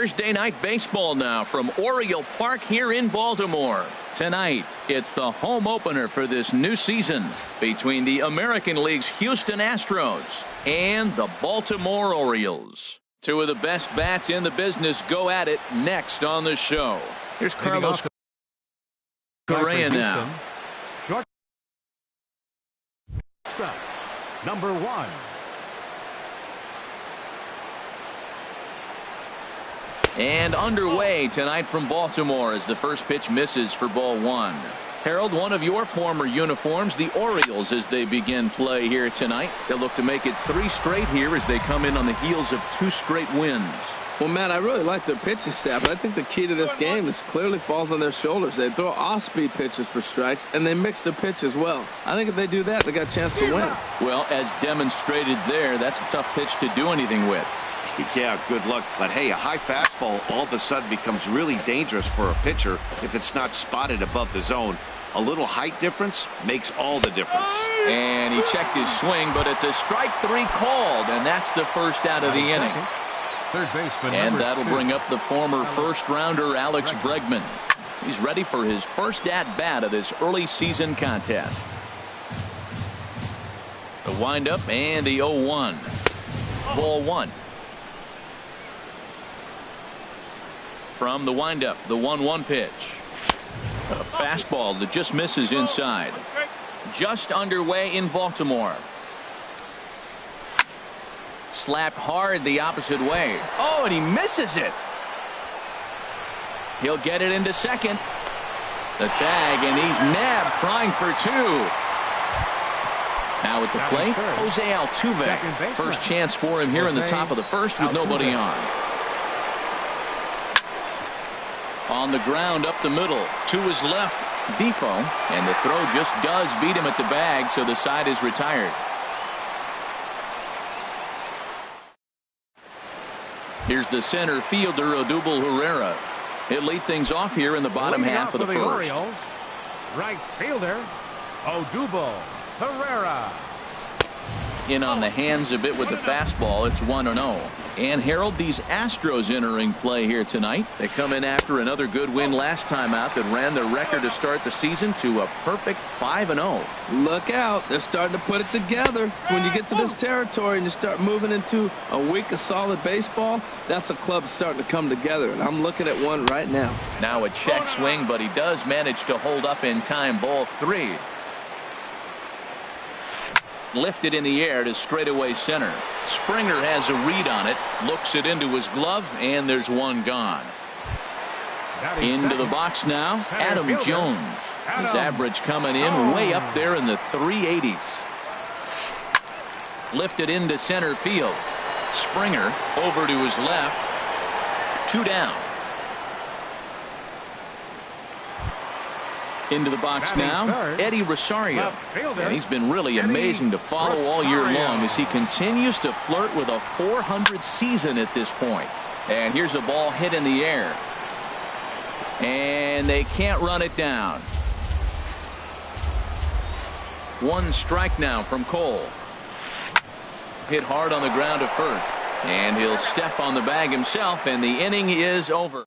Thursday night baseball now from Oriole Park here in Baltimore. Tonight, it's the home opener for this new season between the American League's Houston Astros and the Baltimore Orioles. Two of the best bats in the business go at it next on the show. Here's Carlos Correa now. Short stop, number 1. And underway tonight from Baltimore as the first pitch misses for ball 1. Harold, one of your former uniforms, the Orioles, as they begin play here tonight. They'll look to make it 3 straight here as they come in on the heels of 2 straight wins. Well, Matt, I really like their pitching staff, but I think the key to this game is clearly falls on their shoulders. They throw off-speed pitches for strikes, and they mix their pitch as well. I think if they do that, they got a chance to win. Well, as demonstrated there, that's a tough pitch to do anything with. Yeah, good luck. But, hey, a high fastball all of a sudden becomes really dangerous for a pitcher if it's not spotted above the zone. A little height difference makes all the difference. And he checked his swing, but it's a strike 3 called, and that's the first out of the inning. Third baseman, and that'll bring up the former first-rounder Alex Bregman. He's ready for his first at-bat of this early season contest. The windup and the 0-1. Ball 1. From the windup, the 1-1 pitch. A fastball that just misses inside. Just underway in Baltimore. Slapped hard the opposite way. Oh, and he misses it. He'll get it into second. The tag, and he's nabbed, trying for 2. Now at the plate, Jose Altuve. First chance for him here in the top of the first with nobody on. On the ground up the middle to his left, Defoe, and the throw just does beat him at the bag, so the side is retired. Here's the center fielder, Odubel Herrera. He'll lead things off here in the bottom half of the first. Orioles, right fielder, Odubel Herrera. In on the hands a bit with the fastball. It's 1-0. And Harold, these Astros entering play here tonight. They come in after another good win last time out that ran their record to start the season to a perfect 5-0. Look out. They're starting to put it together. When you get to this territory and you start moving into a week of solid baseball, that's a club starting to come together. And I'm looking at one right now. Now a check swing, but he does manage to hold up in time. Ball 3. Lifted in the air to straightaway center. Springer has a read on it, looks it into his glove, and there's one gone. Into the box now, Adam Jones. His average coming in way up there in the 380s. Lifted into center field. Springer over to his left. 2 down. Into the box now, Eddie Rosario. And he's been really amazing to follow all year long as he continues to flirt with a .400 season at this point. And here's a ball hit in the air. And they can't run it down. 1 strike now from Cole. Hit hard on the ground to first. And he'll step on the bag himself, and the inning is over.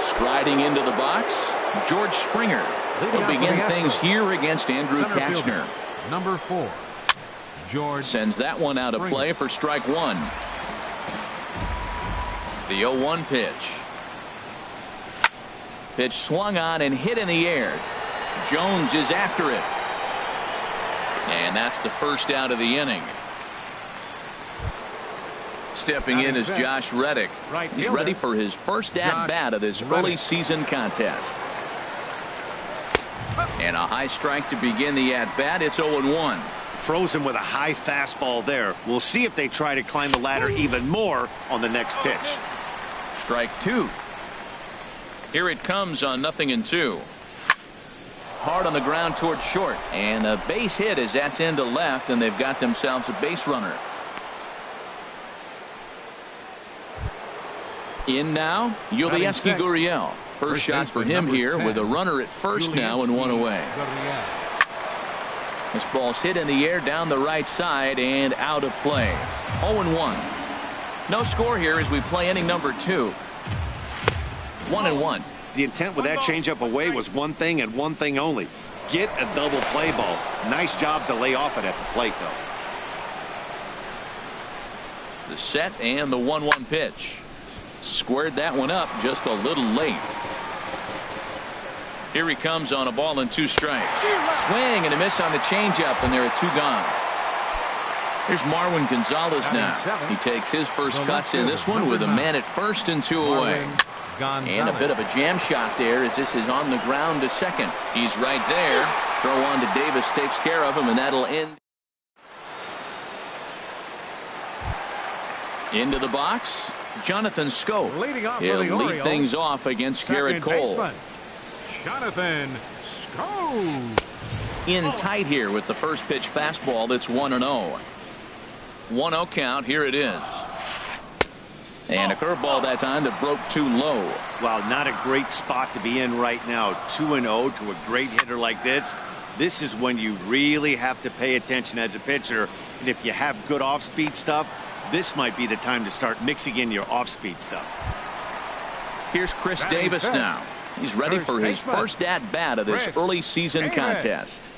Striding into the box, George Springer. Will begin things here against Andrew Kachner. Number 4, George sends that one out of play for strike 1. The 0-1 pitch. Pitch swung on and hit in the air. Jones is after it. And that's the first out of the inning. Stepping in is Josh Reddick. He's ready for his first at-bat of this early season contest. And a high strike to begin the at-bat. It's 0-1. Frozen with a high fastball there. We'll see if they try to climb the ladder even more on the next pitch. Strike 2. Here it comes on 0-2. Hard on the ground towards short. And a base hit as that's into left, and they've got themselves a base runner. In now, Yulieski Gurriel. First shot for him here with a runner at first now and 1 away. This ball's hit in the air down the right side and out of play. 0-1. No score here as we play inning number 2. 1-1. The intent with that changeup away was one thing and one thing only. Get a double play ball. Nice job to lay off it at the plate, though. The set and the 1-1 pitch. Squared that one up just a little late. Here he comes on a ball and 2 strikes. Swing and a miss on the changeup, and there are 2 gone. Here's Marwin Gonzalez now. He takes his first cuts in this one with a man at first and 2 away. And a bit of a jam shot there as this is on the ground to second. He's right there. Throw on to Davis takes care of him, and that'll end. Into the box, Jonathan Scope. He'll lead things off against Garrett Cole. Jonathan Scope. In tight here with the first pitch fastball that's 1-0. 1-0 count. Here it is. And a curveball that time that broke too low. Wow, not a great spot to be in right now. 2-0 to a great hitter like this. This is when you really have to pay attention as a pitcher. And if you have good off-speed stuff, this might be the time to start mixing in your off-speed stuff. Here's Chris Davis now. He's ready for his first at-bat of this early season contest.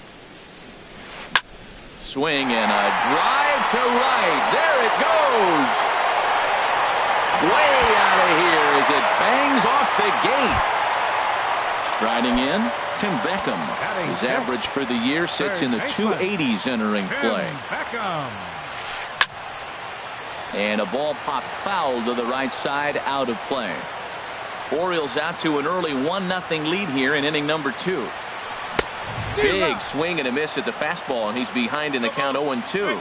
Swing and a drive to right. There it goes. Way out of here as it bangs off the gate. Striding in, Tim Beckham. His average for the year sits in the 280s entering play. And a ball popped foul to the right side, out of play. Orioles out to an early 1-0 lead here in inning number 2. Big swing and a miss at the fastball, and he's behind in the count 0-2.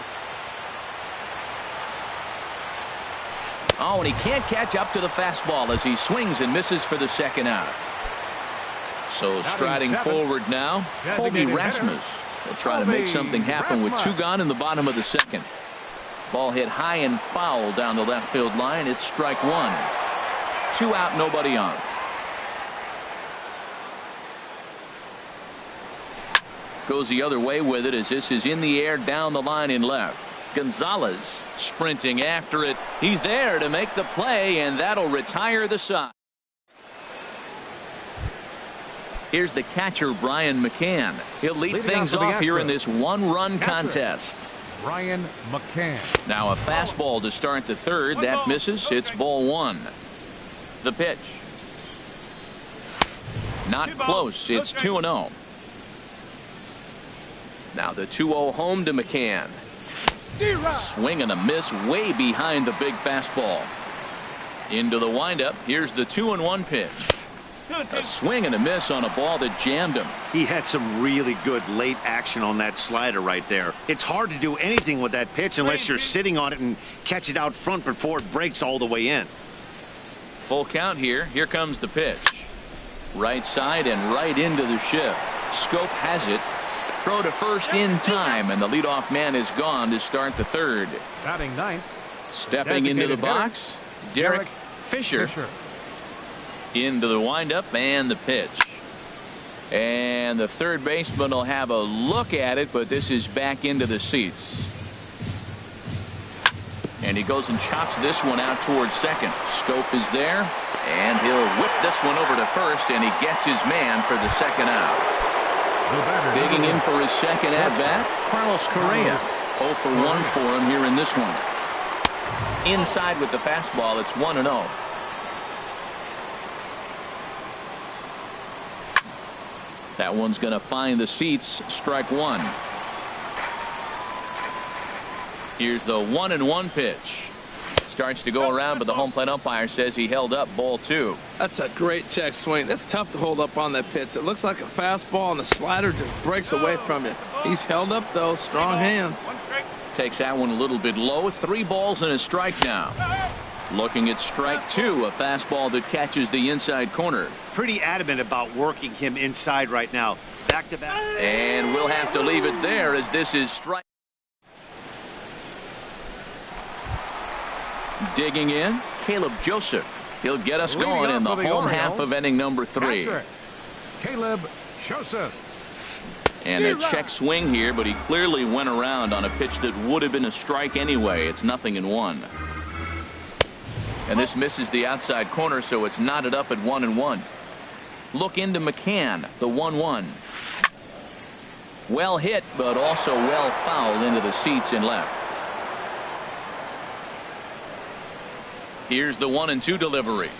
Oh, and he can't catch up to the fastball as he swings and misses for the second out. So striding forward now, Colby Rasmus will try to make something happen with 2 gone in the bottom of the second. Ball hit high and foul down the left field line. It's strike 1. 2 out, nobody on. Goes the other way with it as this is in the air down the line in left. Gonzalez sprinting after it. He's there to make the play, and that'll retire the side. Here's the catcher, Brian McCann. He'll lead things off here in this 1-run contest. Brian McCann. Now a fastball to start the third. That misses. It's ball 1. The pitch. Not close. It's 2-0. Now the 2-0 home to McCann. Swing and a miss way behind the big fastball. Into the windup. Here's the 2-1 pitch. A swing and a miss on a ball that jammed him. He had some really good late action on that slider right there. It's hard to do anything with that pitch unless you're sitting on it and catch it out front before it breaks all the way in. Full count here. Here comes the pitch. Right side and right into the shift. Scope has it. Throw to first in time, and the leadoff man is gone to start the third. Batting 9th. Stepping into the box, Derek Fisher. Into the windup and the pitch. And the third baseman will have a look at it, but this is back into the seats. And he goes and chops this one out towards second. Scope is there, and he'll whip this one over to first, and he gets his man for the second out. Digging in for his second at-bat, Carlos Correa. 0 for 1 for him here in this one. Inside with the fastball, it's 1-0. That one's going to find the seats. Strike 1. Here's the 1-1 pitch. Starts to go around, but the home plate umpire says he held up. Ball 2. That's a great check swing. That's tough to hold up on that pitch. It looks like a fastball, and the slider just breaks away from it. He's held up, though. Strong hands. Takes that one a little bit low. 3 balls and a strike now. Looking at strike 2, a fastball that catches the inside corner. Pretty adamant about working him inside right now. Back to back. And we'll have to leave it there as this is strike. Digging in, Caleb Joseph. He'll get us going in the home half of inning number 3. Caleb Joseph. And a check swing here, but he clearly went around on a pitch that would have been a strike anyway. It's 0-1. And this misses the outside corner, so it's knotted up at 1-1. Look into McCann, the 1-1. Well hit, but also well fouled into the seats and left. Here's the 1-2 delivery.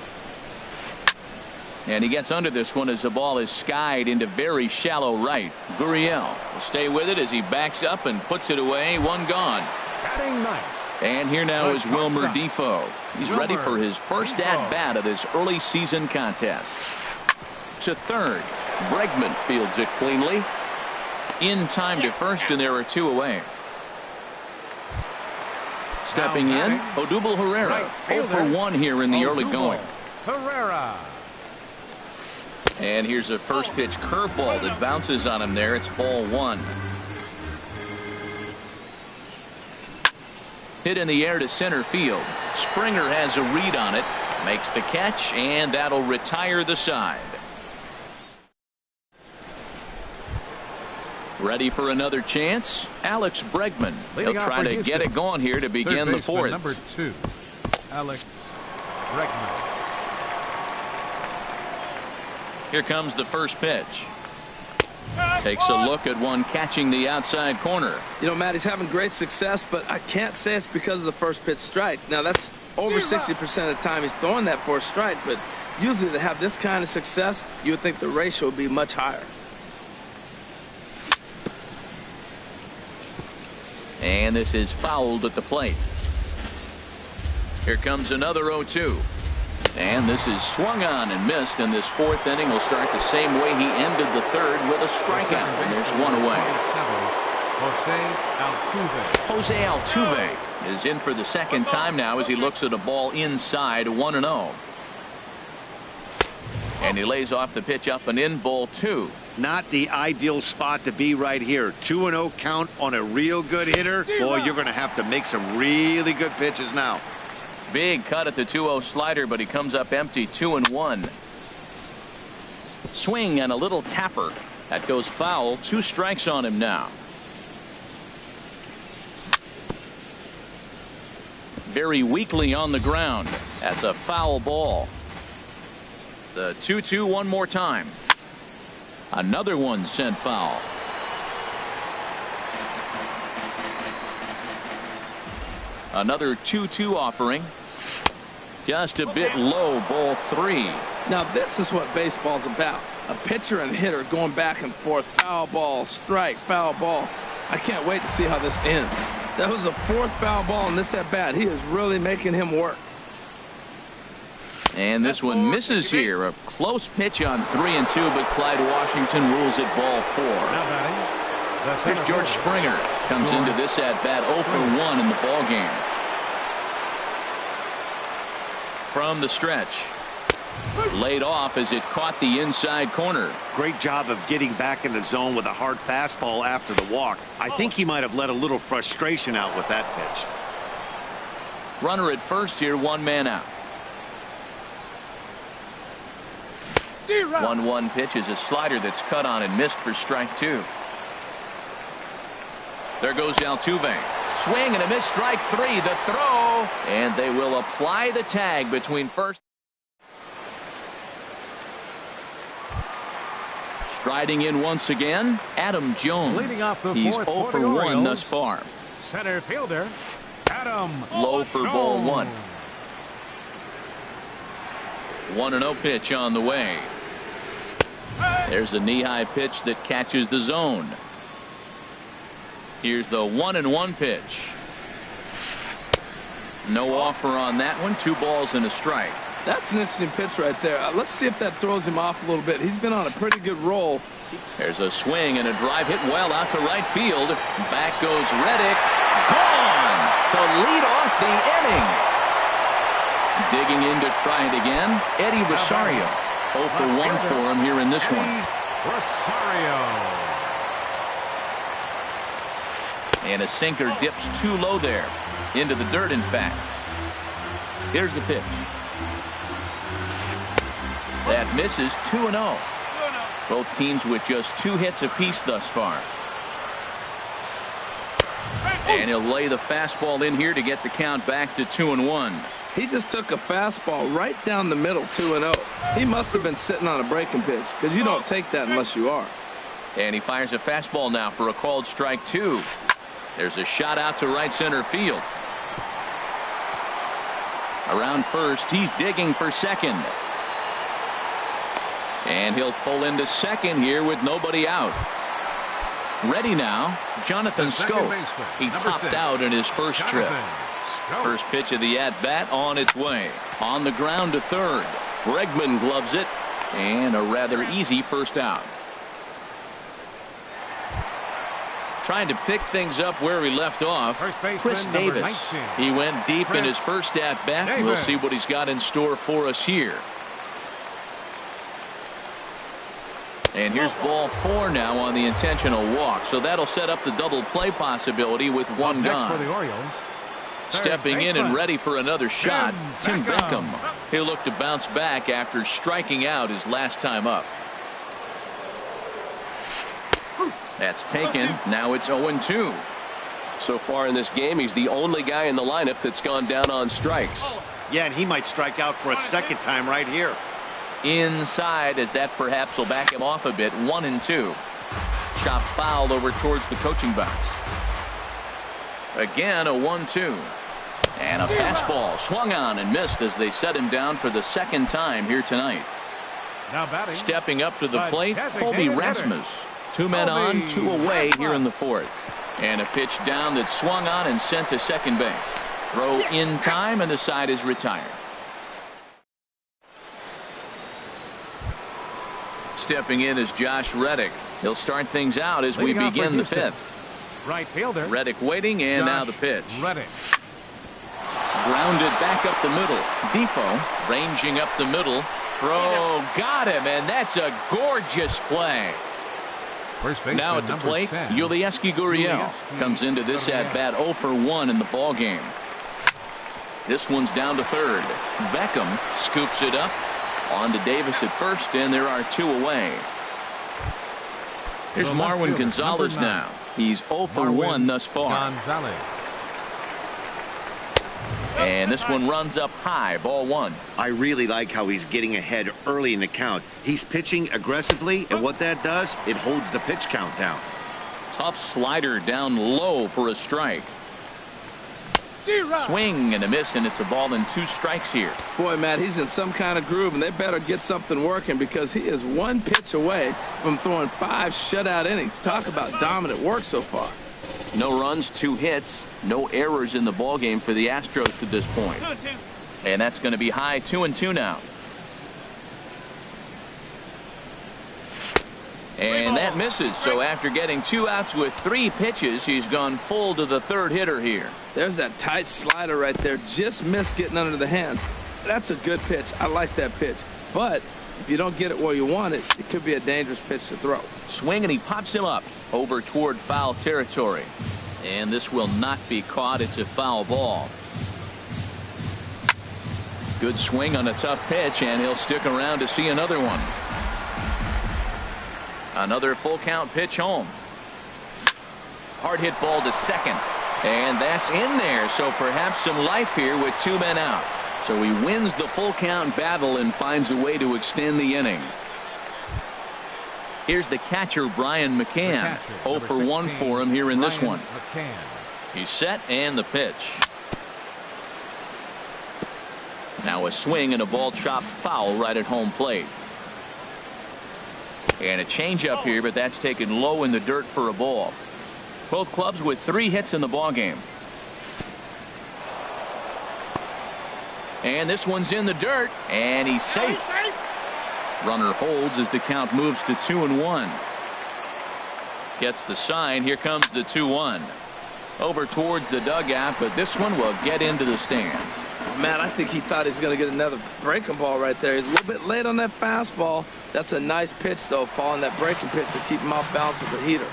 And he gets under this one as the ball is skied into very shallow right. Gurriel will stay with it as he backs up and puts it away. One gone. Batting ninth. And here now is Wilmer Defoe. He's ready for his first at-bat of this early season contest. To third. Bregman fields it cleanly. In time to first, and there are 2 away. Stepping in, Odubel Herrera. 0 for 1 here in the early going. Herrera. And here's a first pitch curveball that bounces on him there. It's ball 1. Hit in the air to center field. Springer has a read on it. Makes the catch, and that'll retire the side. Ready for another chance? Alex Bregman. He'll try to get it going here to begin the 4th. Number 2, Alex Bregman. Here comes the first pitch. Takes a look at one catching the outside corner. You know, Matt, he's having great success, but I can't say it's because of the first pitch strike. Now, that's over 60% of the time he's throwing that for a strike, but usually to have this kind of success, you would think the ratio would be much higher. And this is fouled at the plate. Here comes another 0-2. And this is swung on and missed, and this 4th inning will start the same way he ended the 3rd with a strikeout. And there's 1 away. Jose Altuve is in for the 2nd time now as he looks at a ball inside 1-0. And he lays off the pitch up and in, ball 2. Not the ideal spot to be right here. 2-0 count on a real good hitter. Boy, you're going to have to make some really good pitches now. Big cut at the 2-0 slider, but he comes up empty. 2-1. Swing and a little tapper. That goes foul. 2 strikes on him now. Very weakly on the ground. That's a foul ball. The 2-2 one more time. Another one sent foul. Another 2-2 offering. Just a bit low, ball 3. Now, this is what baseball's about. A pitcher and hitter going back and forth. Foul ball, strike, foul ball. I can't wait to see how this ends. That was the 4th foul ball in this at bat. He is really making him work. And this one misses here. A close pitch on 3-2, but Clyde Washington rules it ball 4. Here's George Springer. Comes into this at bat 0 for 1 in the ball game. From the stretch. Laid off as it caught the inside corner. Great job of getting back in the zone with a hard fastball after the walk. I think he might have let a little frustration out with that pitch. Runner at first here, 1 man out. 1-1 pitch is a slider that's cut on and missed for strike 2. There goes Altuve. Swing and a miss, strike 3. The throw, and they will apply the tag between first. Striding in once again, Adam Jones. Leading off the He's 4th 0 for 1 Orioles, thus far. Center fielder Adam Low for ball 1. Jones. 1-0 pitch on the way. There's a knee-high pitch that catches the zone. Here's the 1-1 pitch. No offer on that one. 2 balls and a strike. That's an interesting pitch right there. Let's see if that throws him off a little bit. He's been on a pretty good roll. There's a swing and a drive hit well out to right field. Back goes Reddick. Gone to lead off the inning. Digging in to try it again, Eddie Rosario. 0 for 1 for him here in this one. Rosario. And a sinker dips too low there. Into the dirt, in fact. Here's the pitch. That misses. 2-0. Both teams with just 2 hits apiece thus far. And he'll lay the fastball in here to get the count back to 2-1. He just took a fastball right down the middle, 2-0. He must have been sitting on a breaking pitch because you don't take that unless you are. And he fires a fastball now for a called strike 2. There's a shot out to right center field. Around first, he's digging for second. And he'll pull into second here with nobody out. Ready now, Jonathan Scope. He popped out in his first trip. First pitch of the at-bat on its way. On the ground to third. Bregman gloves it. And a rather easy first out. Trying to pick things up where he left off. Chris Davis. He went deep in his first at-bat. We'll see what he's got in store for us here. And here's ball 4 now on the intentional walk. So that'll set up the double play possibility with one gone. Stepping in and ready for another shot, Tim Beckham. He'll look to bounce back after striking out his last time up. That's taken. Now it's 0-2. So far in this game, he's the only guy in the lineup that's gone down on strikes. Yeah, and he might strike out for a second time right here. Inside, as that perhaps will back him off a bit. 1-2. Chop foul over towards the coaching box. Again, a 1-2. And a fastball swung on and missed as they set him down for the second time here tonight. Now batting. Stepping up to the plate, Colby Rasmus. 2 men on, 2 away here in the 4th. And a pitch down that swung on and sent to second base. Throw in time, and the side is retired. Stepping in is Josh Reddick. He'll start things out as we begin the 5th. Right fielder. Reddick waiting, and now the pitch. Reddick. Grounded back up the middle. Defoe ranging up the middle. Throw got him, and that's a gorgeous play. Now at the plate, Yulieski Gurriel comes into this at-bat 0 for 1 in the ball game. This one's down to third. Beckham scoops it up. On to Davis at first, and there are 2 away. Here's Marwin Gonzalez now. He's 0 for 1 thus far. And this one runs up high, ball 1. I really like how he's getting ahead early in the count. He's pitching aggressively, and what that does, it holds the pitch count down. Tough slider down low for a strike. Swing and a miss, and it's a ball and 2 strikes here. Boy, Matt, he's in some kind of groove, and they better get something working because he is 1 pitch away from throwing 5 shutout innings. Talk about dominant work so far. No runs, 2 hits, no errors in the ballgame for the Astros to this point. 2-2. And that's going to be high, 2-2 now. And that misses. So after getting 2 outs with 3 pitches, he's gone full to the 3rd hitter here. There's that tight slider right there. Just missed getting under the hands. That's a good pitch. I like that pitch. But if you don't get it where you want it, it could be a dangerous pitch to throw. Swing, and he pops him up over toward foul territory. And this will not be caught. It's a foul ball. Good swing on a tough pitch, and he'll stick around to see another one. Another full count pitch home. Hard hit ball to second. And that's in there. So perhaps some life here with 2 men out. So he wins the full count battle and finds a way to extend the inning. Here's the catcher, Brian McCann. 0 for 1 for him here in this one. He's set, and the pitch. Now a swing and a ball chopped foul right at home plate. And a changeup here, but that's taken low in the dirt for a ball. Both clubs with 3 hits in the ballgame. And this one's in the dirt, and he's safe. Runner holds as the count moves to 2-1. Gets the sign. Here comes the 2-1. Over towards the dugout, but this one will get into the stands. Man, I think he thought he was going to get another breaking ball right there. He's a little bit late on that fastball. That's a nice pitch, though, following that breaking pitch to keep him off balance with the heater.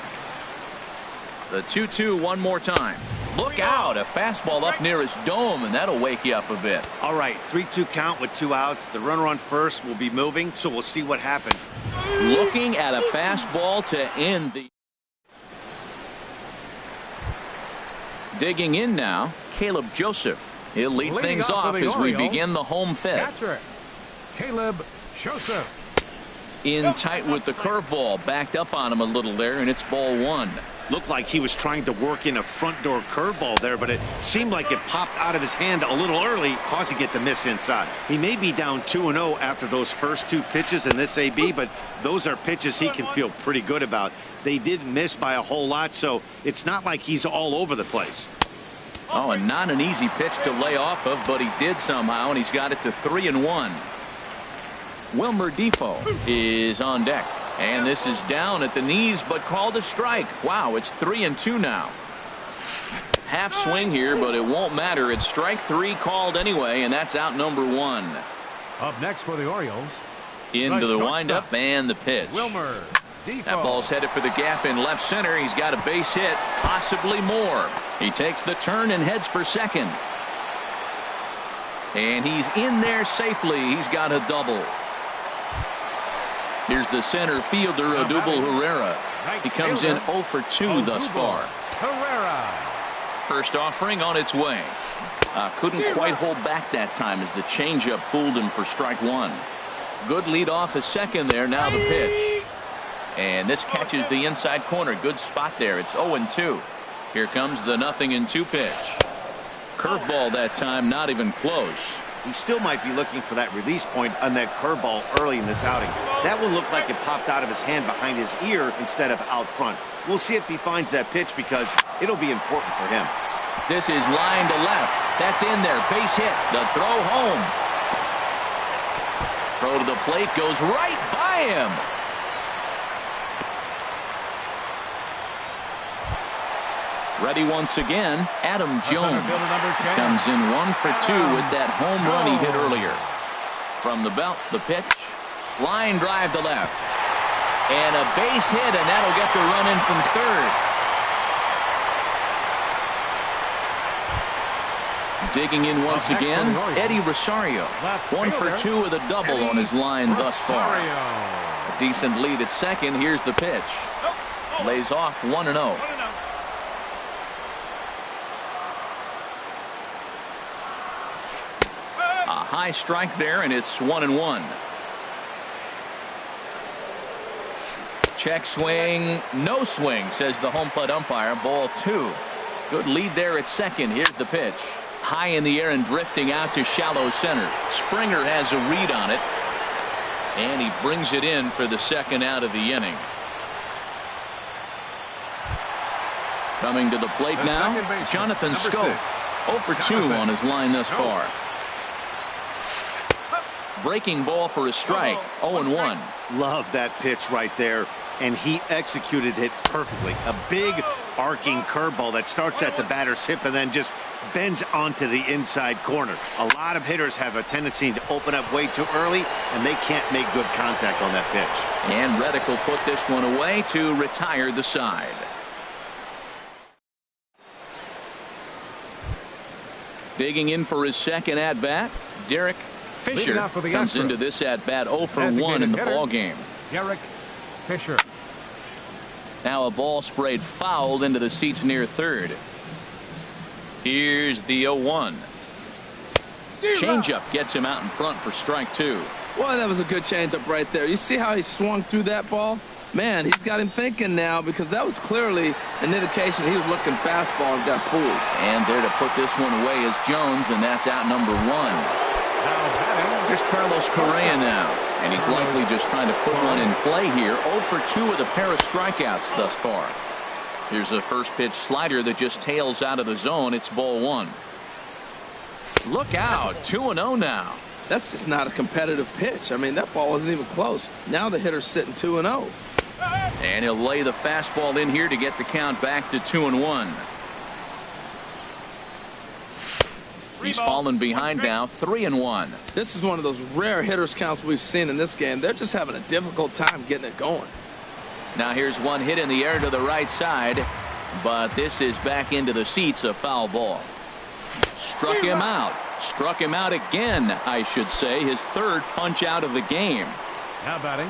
The 2-2 one more time. Look out, a fastball up near his dome, and that'll wake you up a bit. All right, 3-2 count with 2 outs. The runner on first will be moving, so we'll see what happens. Looking at a fastball to end the... Digging in now, Caleb Joseph. He'll lead things off as we begin the home fifth. Catcher, Caleb Joseph. In tight with the curveball, backed up on him a little there, and it's ball one. Looked like he was trying to work in a front door curveball there, but it seemed like it popped out of his hand a little early, causing it to miss inside. He may be down 2-0 after those first two pitches in this AB, but those are pitches he can feel pretty good about. They did miss by a whole lot, so it's not like he's all over the place. Oh, and not an easy pitch to lay off of, but he did somehow, and he's got it to 3-1. Wilmer Defoe is on deck. And this is down at the knees, but called a strike. Wow, it's 3-2 now. Half swing here, but it won't matter. It's strike three called anyway, and that's out number one. Up next for the Orioles. Into the windup and the pitch. Wilmer Defoe. That ball's headed for the gap in left center. He's got a base hit, possibly more. He takes the turn and heads for second. And he's in there safely. He's got a double. Here's the center fielder, Odubel Herrera. He comes in 0 for 2 thus far. Herrera. First offering on its way. Couldn't quite hold back that time as the changeup fooled him for strike one. Good lead off his second there. Now the pitch. And this catches the inside corner. Good spot there. It's 0-2. Here comes the 0-2 pitch. Curveball that time, not even close. He still might be looking for that release point on that curveball early in this outing. That one looked like it popped out of his hand behind his ear instead of out front. We'll see if he finds that pitch because it'll be important for him. This is line to left. That's in there. Base hit. The throw home. Throw to the plate goes right by him. Ready once again, Adam Jones comes in 1 for 2 with that home run he hit earlier. From the belt, the pitch, line drive to left, and a base hit, and that'll get the run in from third. Digging in once again, Eddie Rosario, 1 for 2 with a double on his line thus far. A decent lead at second. Here's the pitch. Lays off 1-0. High strike there, and it's 1-1. Check swing, no swing, says the home plate umpire. Ball 2. Good lead there at second. Here's the pitch. High in the air and drifting out to shallow center. Springer has a read on it, and he brings it in for the second out of the inning. Coming to the plate now, Jonathan Schoop. 0 for 2 on his line thus far. Breaking ball for a strike. 0-1. Love that pitch right there, and he executed it perfectly. A big arcing curveball that starts at the batter's hip and then just bends onto the inside corner. A lot of hitters have a tendency to open up way too early, and they can't make good contact on that pitch. And Reddick will put this one away to retire the side. Digging in for his second at-bat, Derek Fisher comes into this at-bat 0 for 1 in the ball game. Derek Fisher. Now a ball sprayed fouled into the seats near third. Here's the 0-1. Changeup gets him out in front for strike 2. Boy, that was a good changeup right there. You see how he swung through that ball? Man, he's got him thinking now because that was clearly an indication he was looking fastball and got fooled. And there to put this one away is Jones, and that's out number 1. Here's Carlos Correa now, and he's likely just trying to put one in play here. 0 for 2 with a pair of strikeouts thus far. Here's a first pitch slider that just tails out of the zone. It's ball 1. Look out, 2-0 now. That's just not a competitive pitch. I mean, that ball wasn't even close. Now the hitter's sitting 2-0. And he'll lay the fastball in here to get the count back to 2-1. He's fallen behind now, 3-1. This is one of those rare hitters counts we've seen in this game. They're just having a difficult time getting it going. Now here's one hit in the air to the right side, but this is back into the seats, a foul ball. Struck him out. Struck him out again, I should say. His third punch out of the game. Now batting,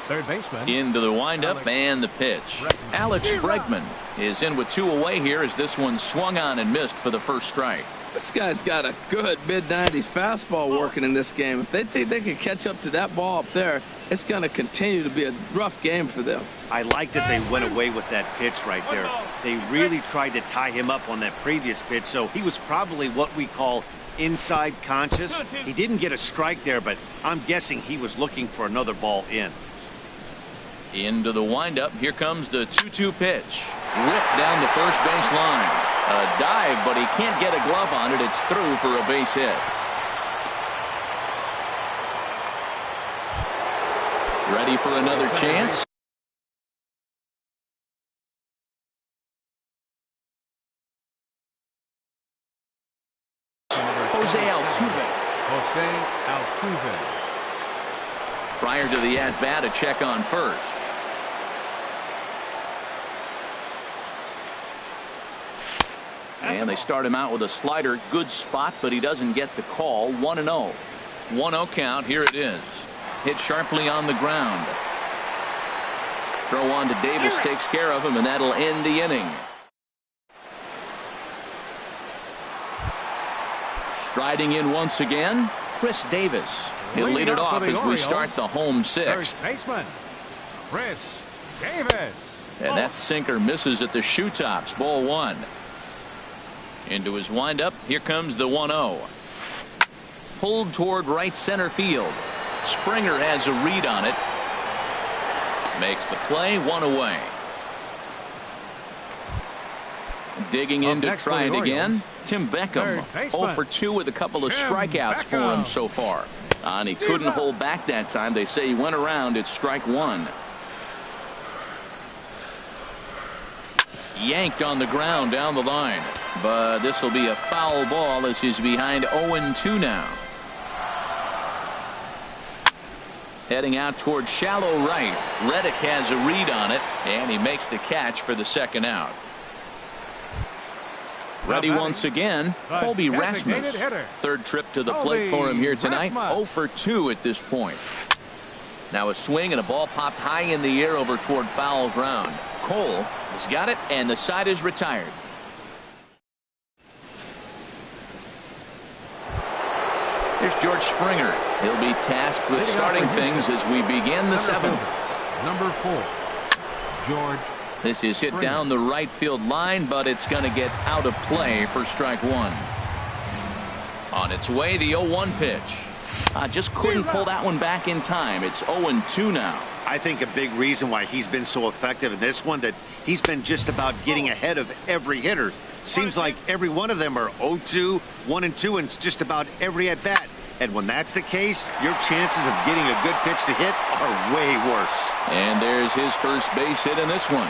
Third baseman. Into the windup and the pitch. Alex Bregman is in with 2 away here as this one swung on and missed for the first strike. This guy's got a good mid-90s fastball working in this game. If they think they can catch up to that ball up there, it's going to continue to be a rough game for them. I like that they went away with that pitch right there. They really tried to tie him up on that previous pitch, so he was probably what we call inside conscious. He didn't get a strike there, but I'm guessing he was looking for another ball in. Into the windup. Here comes the 2-2 pitch. Whipped down the first base line. A dive, but he can't get a glove on it. It's through for a base hit. Ready for another chance. Jose Altuve. Prior to the at-bat, a check on first. And they start him out with a slider. Good spot, but he doesn't get the call. 1-0. 1-0 count. Here it is. Hit sharply on the ground. Throw on to Davis takes care of him, and that'll end the inning. Striding in once again, Chris Davis. He'll lead it off as we start the home sixth. First baseman, Chris Davis. And that sinker misses at the shoe tops. Ball 1. Into his windup. Here comes the 1-0. Pulled toward right center field. Springer has a read on it. Makes the play. 1 away. Digging in to try it again. Tim Beckham 0 for 2 with a couple of strikeouts for him so far. And he couldn't hold back that time. They say he went around at strike 1. Yanked on the ground down the line. But this will be a foul ball as he's behind 0-2 now. Heading out toward shallow right. Reddick has a read on it, and he makes the catch for the second out. Ready once again, Colby Rasmus. Third trip to the plate for him here tonight. 0 for 2 at this point. Now a swing and a ball popped high in the air over toward foul ground. Cole has got it, and the side is retired. Here's George Springer. He'll be tasked with starting things as we begin the 7th. Number 4, George. This is hit down the right field line, but it's going to get out of play for strike 1. On its way, the 0-1 pitch. Just couldn't pull that one back in time. It's 0-2 now. I think a big reason why he's been so effective in this one, that he's been just about getting ahead of every hitter. Seems like every one of them are 0-2, 1-2, and it's just about every at bat. And when that's the case, your chances of getting a good pitch to hit are way worse. And there's his first base hit in this one.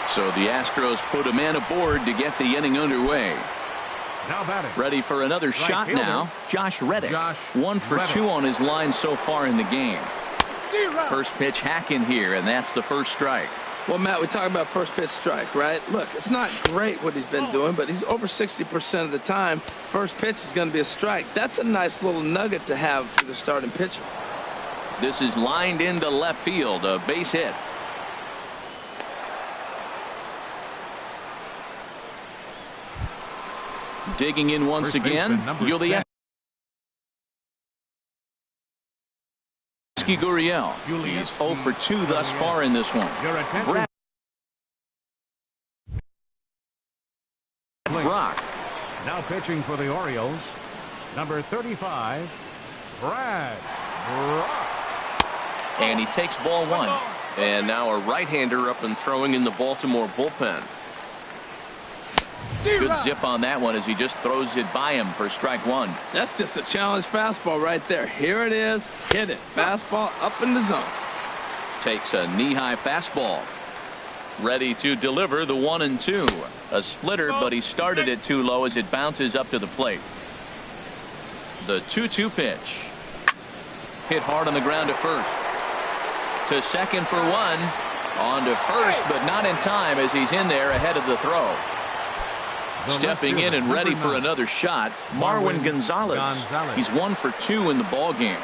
So the Astros put a man aboard to get the inning underway. Now batting. Ready for another shot now. Josh Reddick. 1 for 2 on his line so far in the game. First pitch hack in here, and that's the first strike. Well, Matt, we talk about first pitch strike, right? Look, it's not great what he's been doing, but he's over 60% of the time. First pitch is going to be a strike. That's a nice little nugget to have for the starting pitcher. This is lined into left field, a base hit. Digging in once again, Yuli Gurriel. He's 0 for 2 thus far in this one. Brock. Now pitching for the Orioles, number 35, Brad Brock. And he takes ball 1. And now a right-hander up and throwing in the Baltimore bullpen. Good zip on that one as he just throws it by him for strike 1. That's just a challenge fastball right there. Here it is. Hit it. Fastball up in the zone. Takes a knee-high fastball. Ready to deliver the 1-2. A splitter, but he started it too low as it bounces up to the plate. The 2-2 pitch. Hit hard on the ground to first. To second for 1. On to first, but not in time as he's in there ahead of the throw. Stepping in and ready for another shot, Marwin Gonzalez. He's 1 for 2 in the ball game.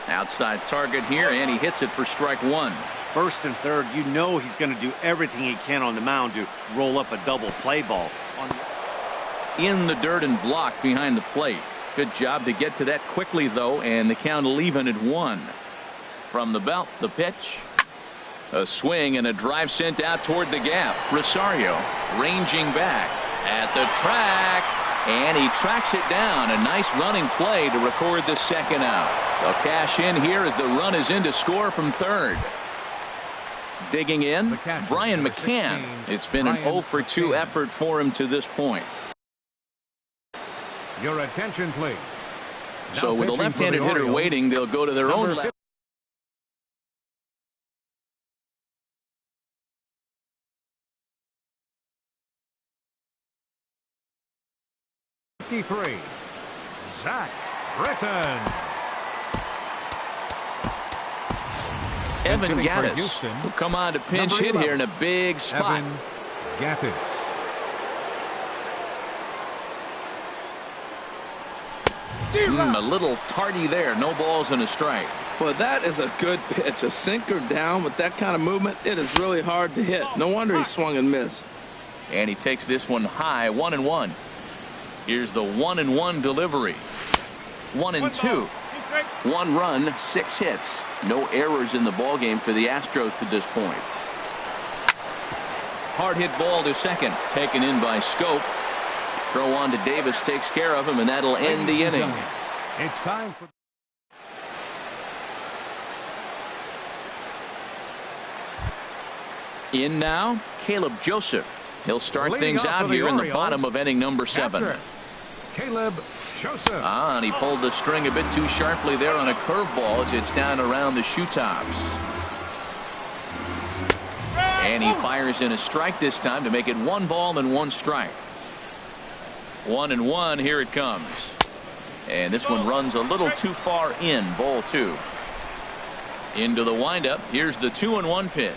Outside target here, and he hits it for strike one. First and third, you know he's going to do everything he can on the mound to roll up a double play ball. In the dirt and blocked behind the plate. Good job to get to that quickly, though, and the count will even at 1. From the belt, the pitch. A swing and a drive sent out toward the gap. Rosario ranging back at the track, and he tracks it down. A nice running play to record the second out. They'll cash in here as the run is in to score from third. Digging in, Brian McCann. It's been an 0 for 2 effort for him to this point. Your attention, please. So with a left-handed hitter waiting, they'll go to their own left. 53, Zach Britton. Evan Gattis will come on to pinch hit here in a big spot. Evan Gattis. A little tardy there. No balls and a strike. Well, that is a good pitch. A sinker down with that kind of movement, it is really hard to hit. No wonder he swung and missed. And he takes this one high, 1-1. Here's the 1-1 delivery. 1-2. 1 run, 6 hits. No errors in the ballgame for the Astros to this point. Hard hit ball to second. Taken in by Scope. Throw on to Davis takes care of him, and that'll end the inning. It's time for. In now, Caleb Joseph. He'll start things out here in the bottom of inning number 7. Caleb Joseph. And he pulled the string a bit too sharply there on a curveball as it's down around the shoe tops. And he fires in a strike this time to make it 1 ball and 1 strike. 1-1. Here it comes. And this one runs a little too far in. Ball 2. Into the windup. Here's the 2-1 pitch.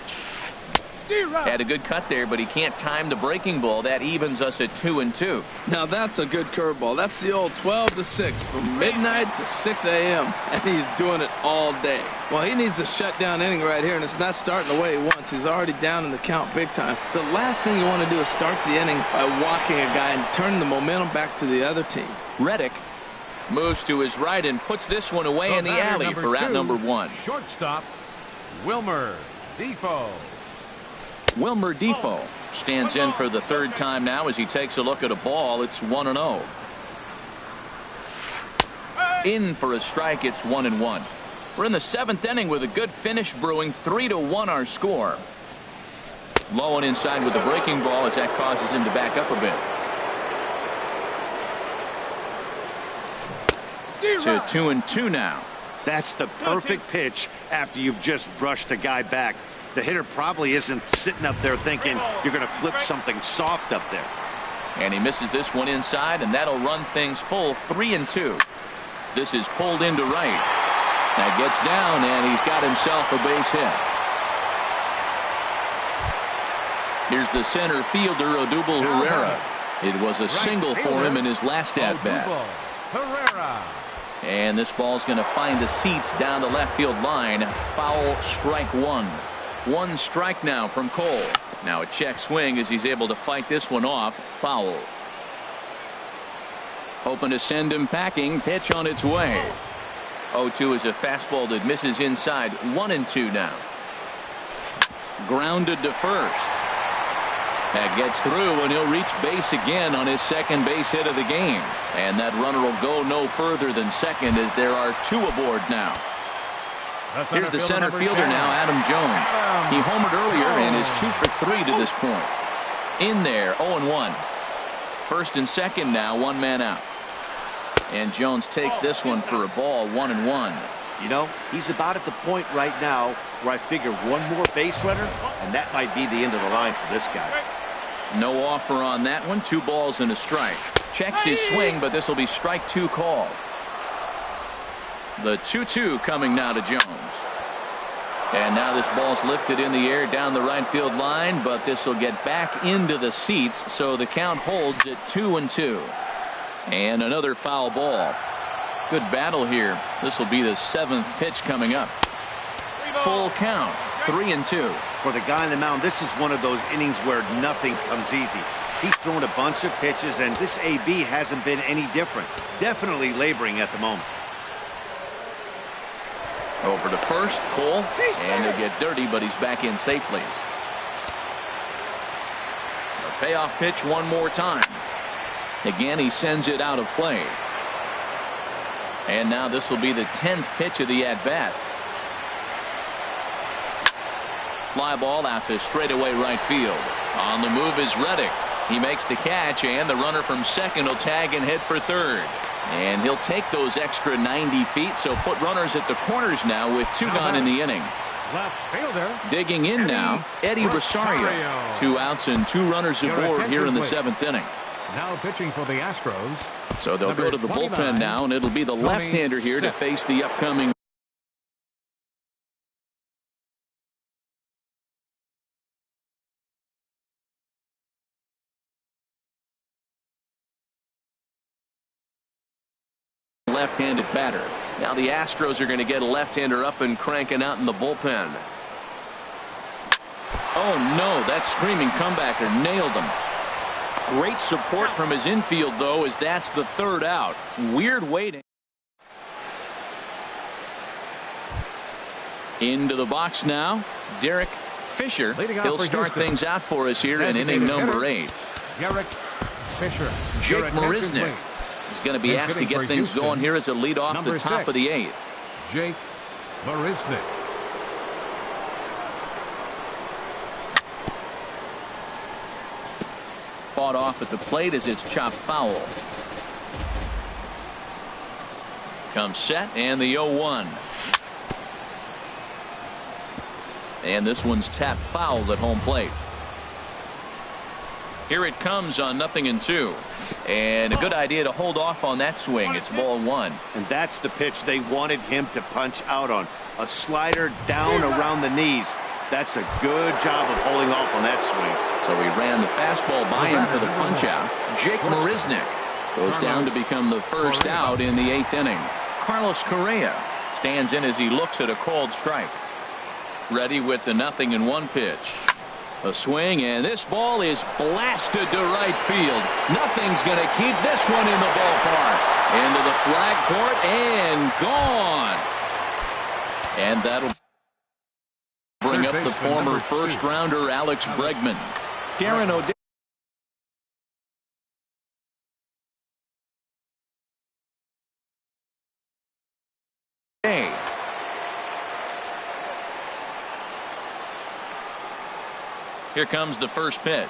Had a good cut there, but he can't time the breaking ball. That evens us at 2-2. Now that's a good curveball. That's the old 12-6 from midnight to 6 a.m. and he's doing it all day. Well, he needs a shutdown inning right here, and it's not starting the way he wants. He's already down in the count big time. The last thing you want to do is start the inning by walking a guy and turning the momentum back to the other team. Reddick moves to his right and puts this one away in the alley for out number 1. Shortstop, Wilmer Defoe. Wilmer Defoe stands in for the 3rd time now as he takes a look at a ball. It's 1-0. In for a strike. It's 1-1. We're in the 7th inning with a good finish brewing. 3-1 our score. Low and inside with the breaking ball as that causes him to back up a bit. To 2-2 now. That's the perfect pitch after you've just brushed a guy back. The hitter probably isn't sitting up there thinking you're going to flip something soft up there. And he misses this one inside, and that'll run things full. 3-2. This is pulled into right. That gets down, and he's got himself a base hit. Here's the center fielder, Odubel Herrera. It was a single for him in his last at-bat. Herrera. And this ball's going to find the seats down the left field line. Foul, strike 1. 1 strike now from Cole. Now a check swing as he's able to fight this one off. Foul. Hoping to send him packing. Pitch on its way. 0-2 is a fastball that misses inside. 1-2 now. Grounded to first. That gets through, and he'll reach base again on his 2nd base hit of the game. And that runner will go no further than second as there are 2 aboard now. Here's the center fielder now, Adam Jones. He homered earlier and is 2 for 3 to this point. In there, 0-1. 1st and 2nd now, 1 man out. And Jones takes this one for a ball, 1-1. You know, he's about at the point right now where I figure 1 more base runner, and that might be the end of the line for this guy. No offer on that one. 2 balls and a strike. Checks his swing, but this will be strike 2 call. The 2-2 coming now to Jones. And now this ball's lifted in the air down the right field line, but this will get back into the seats, so the count holds at 2-2. And another foul ball. good battle here. This will be the 7th pitch coming up. Full count, 3-2. For the guy on the mound, this is one of those innings where nothing comes easy. He's thrown a bunch of pitches, and this AB hasn't been any different. Definitely laboring at the moment. Over to first, Cole, and he'll get dirty, but he's back in safely. The payoff pitch one more time. Again, he sends it out of play. And now this will be the 10th pitch of the at-bat. Fly ball out to straightaway right field. On the move is Reddick. He makes the catch, and the runner from second will tag and head for third. And he'll take those extra 90 feet, so put runners at the corners now with 2 gone in the inning. Left fielder. Digging in now, Eddie Rosario. 2 outs and 2 runners aboard here in the 7th inning. Now pitching for the Astros. So they'll go to the bullpen now, and it'll be the left-hander here to face the upcoming left-handed batter. Now the Astros are going to get a left-hander up and cranking out in the bullpen. Oh no, that screaming comebacker nailed him. Great support from his infield, though, as that's the 3rd out. Weird waiting. Into the box now, Derek Fisher. He'll start things out for us here in inning number 8. Derek Fisher. Jake Marisnick is going to be asked to get things going here as a lead off the top of the 8th. Jake Marisnick. Fought off at the plate as it's chopped foul. Comes set, and the 0-1. And this one's tapped foul at home plate. Here it comes on 0-2. And a good idea to hold off on that swing. It's ball 1. And that's the pitch they wanted him to punch out on. A slider down around the knees. That's a good job of holding off on that swing. So he ran the fastball by him for the punch out. Jake Marisnick goes down to become the first out in the 8th inning. Carlos Correa stands in as he looks at a called strike. Ready with the 0-1 pitch. A swing, and this ball is blasted to right field. Nothing's going to keep this one in the ballpark. Into the flag court and gone. And that'll bring up the former first-rounder Alex Bregman. Darren O'Day. Here comes the first pitch.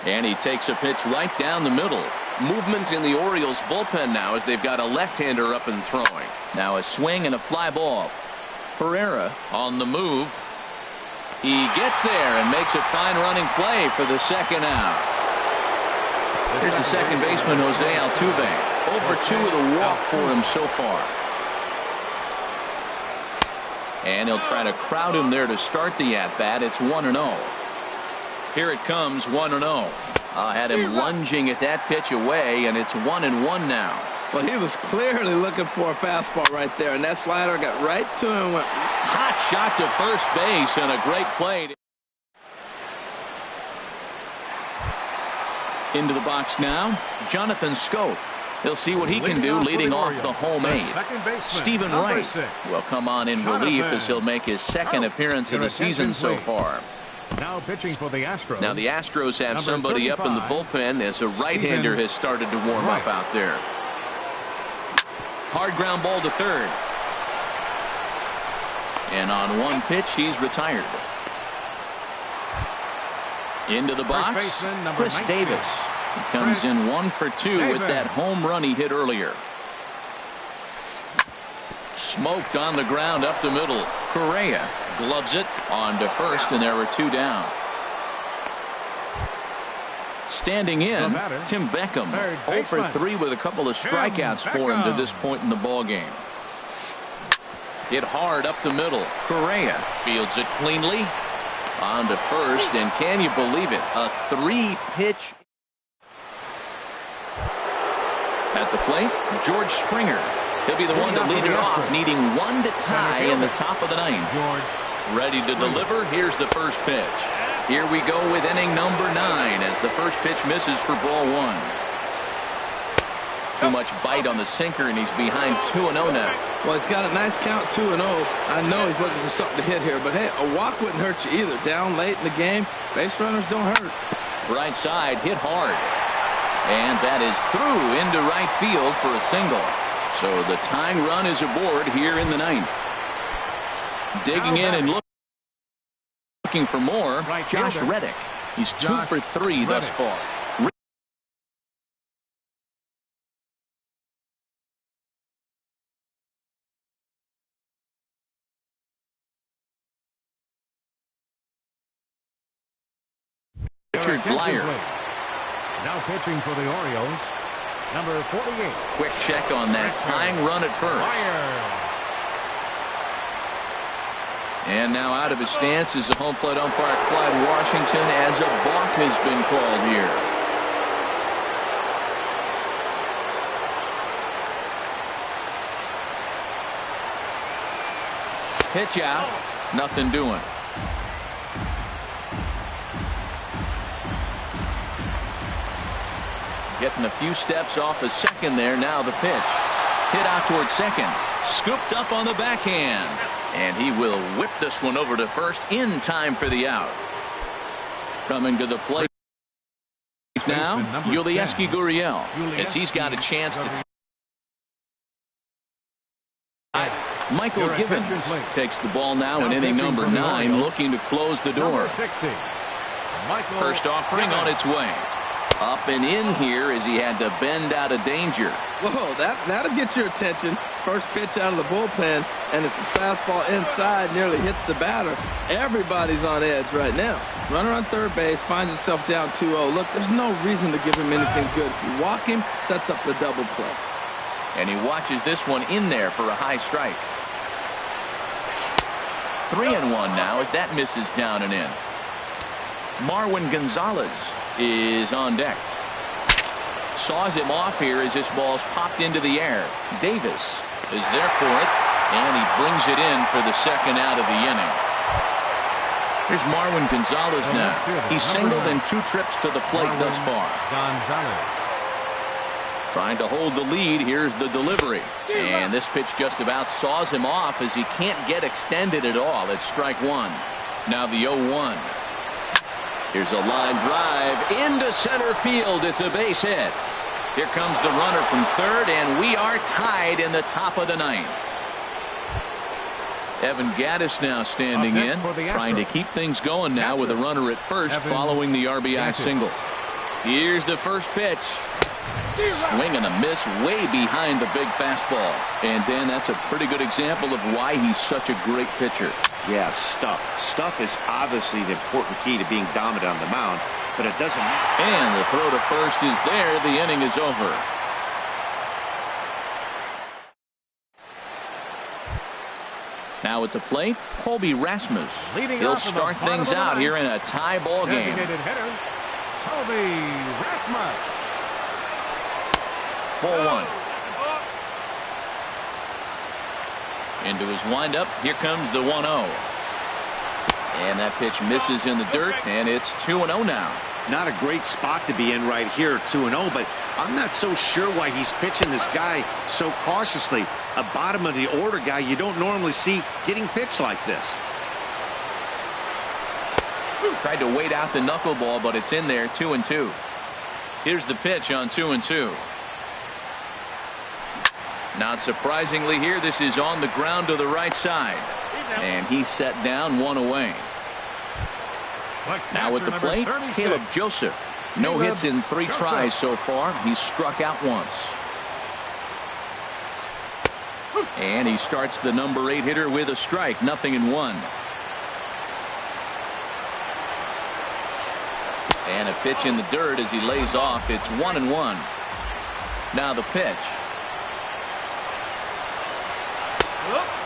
And he takes a pitch right down the middle. Movement in the Orioles bullpen now as they've got a left-hander up and throwing. Now a swing and a fly ball. Pereira on the move. He gets there and makes a fine running play for the 2nd out. Here's the second baseman, Jose Altuve. 0-for-2 with a walk for him so far. And he'll try to crowd him there to start the at-bat. It's 1-0. Here it comes, 1-0. Had him lunging at that pitch away, and it's 1-1 now. Well, he was clearly looking for a fastball right there, and that slider got right to him. Went hot shot to first base, and a great play. Into the box now, Jonathan Scope. He'll see what he can do leading off the home 8th. Stephen Wright will come on in relief as he'll make his 2nd appearance of the season so far. Now pitching for the Astros. Now the Astros have somebody up in the bullpen as a right-hander has started to warm up out there. Hard ground ball to third. And on one pitch, he's retired. Into the box, Chris Davis. He comes in 1-for-2 with that home run he hit earlier. Smoked on the ground up the middle. Correa gloves it on to first, and there were 2 down. Standing in, Tim Beckham, 0-for-3 with a couple of strikeouts for him to this point in the ballgame. Hit hard up the middle. Correa fields it cleanly on to first, and can you believe it? A 3-pitch. At the plate, George Springer. He'll be the one to lead it off, needing one to tie in the top of the ninth. Ready to deliver. Here's the first pitch. Here we go with inning number 9 as the first pitch misses for ball 1. Too much bite on the sinker, and he's behind 2-0 now. Well, he's got a nice count, 2-0. I know he's looking for something to hit here, but hey, a walk wouldn't hurt you either. Down late in the game, base runners don't hurt. Right side, hit hard. And that is through into right field for a single. So the tying run is aboard here in the 9th. Digging in and looking for more, Josh Reddick. He's 2 for 3 thus far. Richard Blyer. Now pitching for the Orioles, number 48. Quick check on that tying run at first. And now out of his stance is the home plate umpire Clyde Washington as a balk has been called here. Pitch out, nothing doing. Getting a few steps off a second there. Now the pitch. Hit out toward second. Scooped up on the backhand. And he will whip this one over to first in time for the out. Coming to the plate now, Yulieski Gurriel, as he's got a chance to. Michael Givens takes the ball now in inning number 9, looking to close the door. First offering on its way. Up and in here as he had to bend out of danger. Whoa, that'll get your attention. First pitch out of the bullpen, and it's a fastball inside, nearly hits the batter. Everybody's on edge right now. Runner on third base finds himself down 2-0. Look, there's no reason to give him anything good. If you walk him, sets up the double play. And he watches this one in there for a high strike. 3-1 now as that misses down and in. Marwin Gonzalez is on deck. Saws him off here as this ball's popped into the air. Davis is there for it, and he brings it in for the second out of the inning. Here's Marwin Gonzalez now. He's singled in 2 trips to the plate thus far. Trying to hold the lead. Here's the delivery. And this pitch just about saws him off as he can't get extended at all. It's strike 1. Now the 0-1. Here's a line drive into center field. It's a base hit. Here comes the runner from third, and we are tied in the top of the 9th. Evan Gattis now standing in, trying to keep things going now with a runner at first following the RBI single. Here's the first pitch. Swing and a miss way behind the big fastball. And Dan, that's a pretty good example of why he's such a great pitcher. Yeah, stuff. Stuff is obviously the important key to being dominant on the mound, but it doesn't matter. And the throw to first is there. The inning is over. Now at the plate, Colby Rasmus. He'll start things out here in a tie ball game. Colby Rasmus. Ball 1. Into his windup. Here comes the 1-0. And that pitch misses in the dirt, and it's 2-0 now. Not a great spot to be in right here, 2-0, but I'm not so sure why he's pitching this guy so cautiously. A bottom of the order guy you don't normally see getting pitched like this. Tried to wait out the knuckleball, but it's in there, 2-2. Here's the pitch on 2-2. Not surprisingly here, this is on the ground to the right side. And he's set down, 1 away. Now at the plate, Caleb Joseph. No hits in 3 tries so far. He's struck out once. And he starts the number 8 hitter with a strike, 0-1. And a pitch in the dirt as he lays off. It's 1-1. Now the pitch.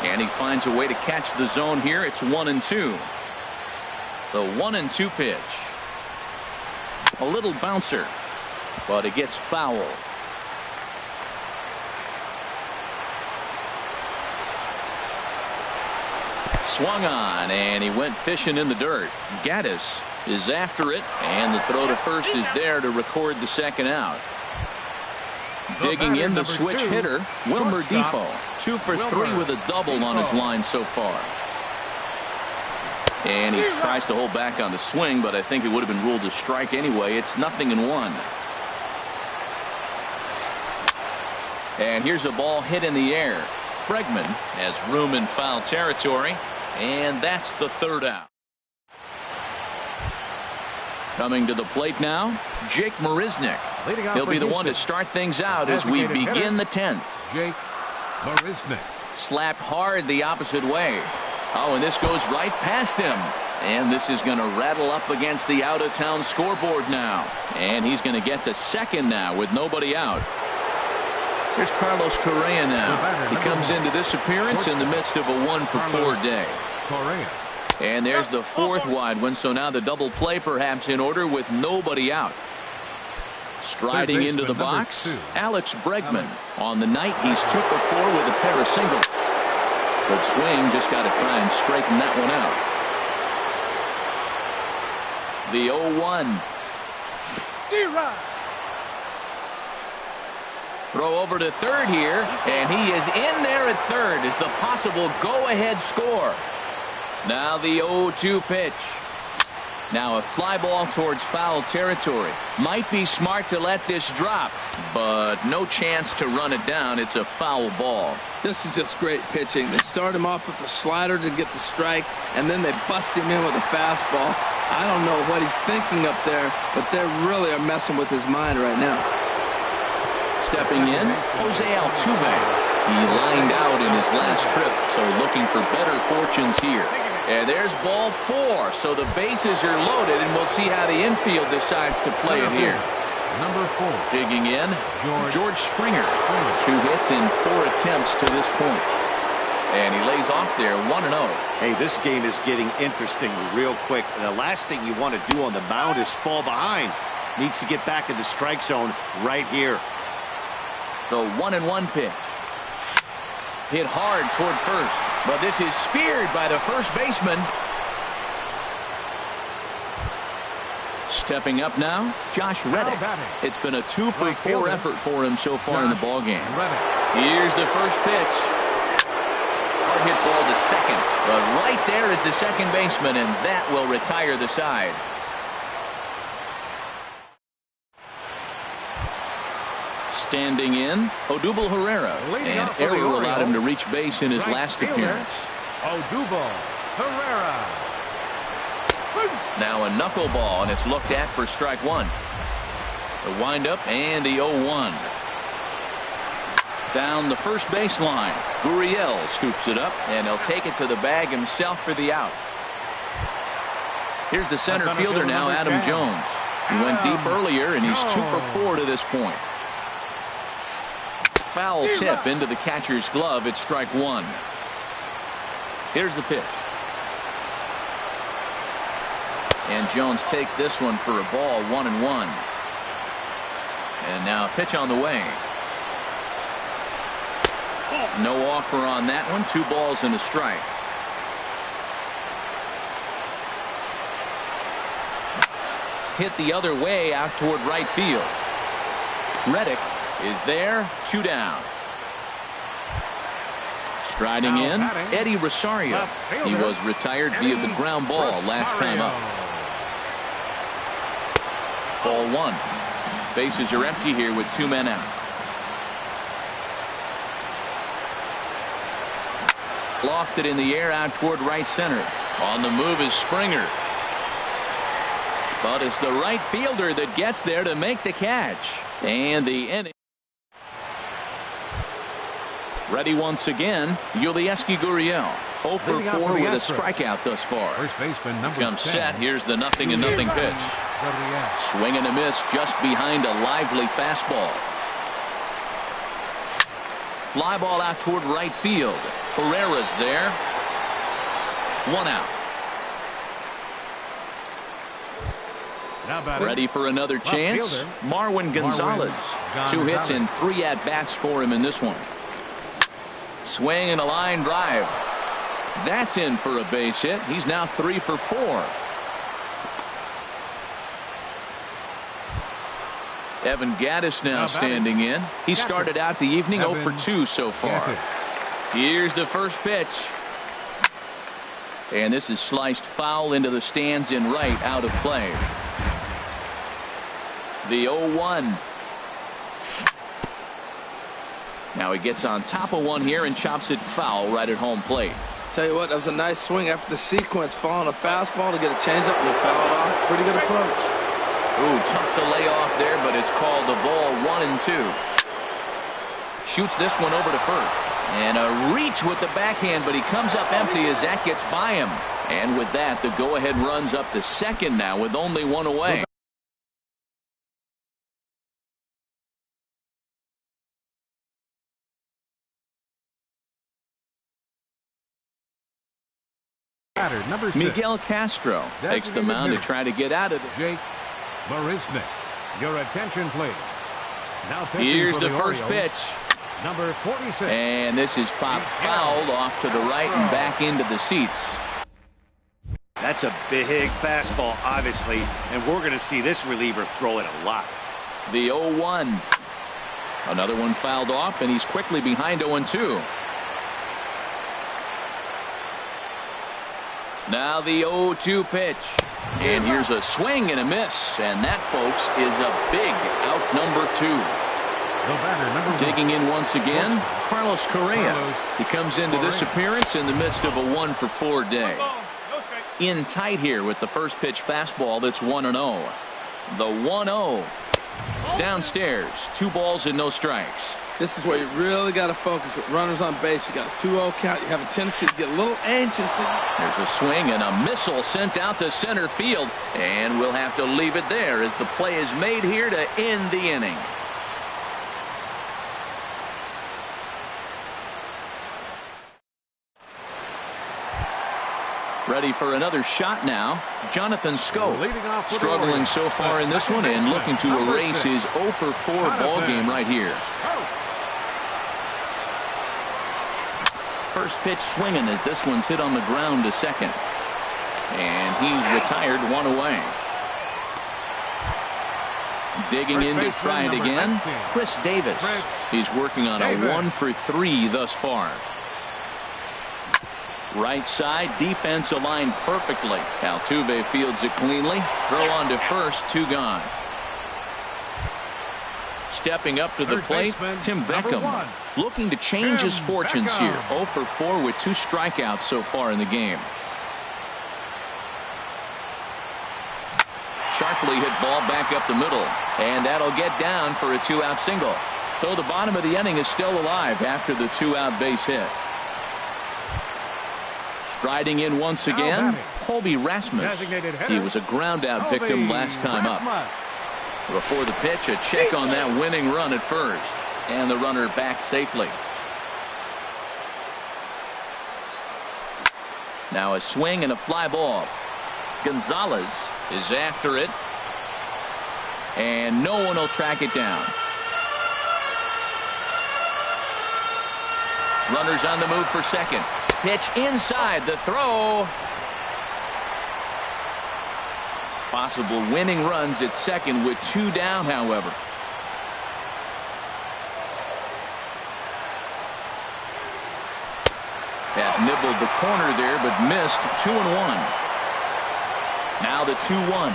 And he finds a way to catch the zone here. It's 1-2. The 1-2 pitch. A little bouncer, but it gets foul. swung on, and he went fishing in the dirt. Gaddis is after it, and the throw to first is there to record the second out. Digging in the switch hitter, Wilmer Defoe. 2 for 3 with a double on his line so far. And he tries to hold back on the swing, but I think it would have been ruled a strike anyway. It's 0-1. And here's a ball hit in the air. Bregman has room in foul territory, and that's the third out. Coming to the plate now, Jake Marisnick. He'll be the one to start things out as we begin the 10th. Jake Marisnick. Slapped hard the opposite way. Oh, and this goes right past him. And this is going to rattle up against the out-of-town scoreboard now. And he's going to get to second now with nobody out. Here's Carlos Correa now. He comes into this appearance in the midst of a 1-for-4 day. Correa. And there's the 4th wide one, so now the double play perhaps in order with nobody out. Striding into the box, Alex Bregman. On the night, he's 2 for 4 with a pair of singles. Good swing, just got to try and straighten that one out. The 0-1. Throw over to third here, and he is in there at third as the possible go-ahead score. Now the 0-2 pitch. Now a fly ball towards foul territory. Might be smart to let this drop, but no chance to run it down. It's a foul ball. This is just great pitching. They start him off with the slider to get the strike, and then they bust him in with a fastball. I don't know what he's thinking up there, but they really are messing with his mind right now. Stepping in, Jose Altuve. He lined out in his last trip, so looking for better fortunes here. And there's ball 4, so the bases are loaded, and we'll see how the infield decides to play it here. Number 4. Digging in, George Springer. 2 hits in 4 attempts to this point. And he lays off there 1-0. Hey, this game is getting interesting real quick. And the last thing you want to do on the mound is fall behind. Needs to get back in the strike zone right here. The 1-1 pitch. Hit hard toward first, but this is speared by the first baseman. Stepping up now, Josh Reddick. It's been a 2 for 4 effort for him so far in the ballgame. Here's the first pitch. Hard hit ball to second, but right there is the second baseman, and that will retire the side. Standing in, Odubel Herrera. An error allowed him to reach base in his last appearance. Odubel Herrera. Now a knuckleball, and it's looked at for strike 1. The windup and the 0-1. Down the first baseline, Gurriel scoops it up, and he'll take it to the bag himself for the out. Here's the center fielder now, Adam Jones. He went deep earlier, and he's 2 for 4 to this point. Foul tip into the catcher's glove. It's strike 1. Here's the pitch. And Jones takes this one for a ball, 1-1. And now a pitch on the way. No offer on that one. 2 balls and a strike. Hit the other way out toward right field. Reddick is there, 2 down. Striding in, Eddie Rosario. He was retired via the ground ball last time up. Ball 1. Bases are empty here with 2 men out. Lofted in the air out toward right center. On the move is Springer. But it's the right fielder that gets there to make the catch. And the inning. Ready once again, Yulieski Gurriel. 0 for 4 with a strikeout thus far. First baseman number Comes 10. set. Here's the 0-0 pitch. Swing and a miss just behind a lively fastball. Fly ball out toward right field. Herrera's there. 1 out. Ready for another chance. Marwin Gonzalez. 2 hits and 3 at-bats for him in this one. Swing and a line drive. That's in for a base hit. He's now 3 for 4. Evan Gaddis now standing in. He started out the evening 0 for 2 so far. Here's the first pitch. And this is sliced foul into the stands in right, out of play. The 0-1. Now he gets on top of one here and chops it foul right at home plate. Tell you what, that was a nice swing after the sequence, following a fastball to get a changeup and foul it off. Pretty good approach. Ooh, tough to lay off there, but it's called the ball 1-2. Shoots this one over to first. And a reach with the backhand, but he comes up empty as that gets by him. And with that, the go-ahead runs up to second now with only one away. Number 6. Miguel Castro takes the mound to try to get out of it. Jake Marisnick. Your attention, please. Now here's the first pitch. Number 46. And this is popped fouled off to the right and back into the seats. That's a big fastball, obviously, and we're going to see this reliever throw it a lot. The 0-1. Another one fouled off, and he's quickly behind 0-2. Now the 0-2 pitch. And here's a swing and a miss. And that, folks, is a big out number 2. Digging in once again, Carlos Correa. He comes into this appearance in the midst of a 1 for 4 day. In tight here with the first pitch fastball that's 1-0. The 1-0. Downstairs, 2 balls and no strikes. This is where you really got to focus with runners on base. You got a 2-0 count. You have a tendency to get a little anxious. There's a swing and a missile sent out to center field. And we'll have to leave it there as the play is made here to end the inning. Ready for another shot now. Jonathan Scope struggling so far in this one and looking to erase his 0 for 4 ball game right here. First pitch swinging as this one's hit on the ground to second. And he's retired 1 away. Digging in to try it again. Chris Davis. He's working on a 1 for 3 thus far. Right side, defense aligned perfectly. Altuve fields it cleanly. Throw on to first, 2 gone. Stepping up to the plate, Tim Beckham. Looking to change his fortunes here. 0 for 4 with 2 strikeouts so far in the game. Sharply hit ball back up the middle. And that'll get down for a 2-out single. So the bottom of the inning is still alive after the 2-out base hit. Striding in once again, Colby Rasmus. He was a ground-out victim last time up. Before the pitch, a check on that winning run at first. And the runner back safely. Now a swing and a fly ball. Gonzalez is after it. And no one will track it down. Runners on the move for second. Pitch inside, the throw. Possible winning runs at second with 2 down, however. That nibbled the corner there, but missed. 2-1. Now the 2-1.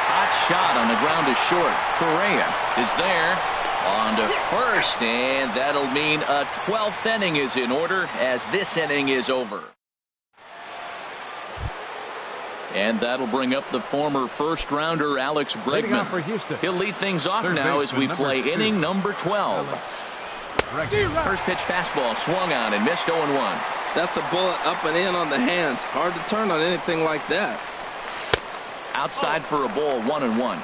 Hot shot on the ground is short. Correa is there. On to first, and that'll mean a 12th inning is in order as this inning is over. And that'll bring up the former first-rounder Alex Bregman. He'll lead things off now as we play inning number 12. First pitch fastball swung on and missed 0-1. That's a bullet up and in on the hands. Hard to turn on anything like that. Outside for a ball, 1-1.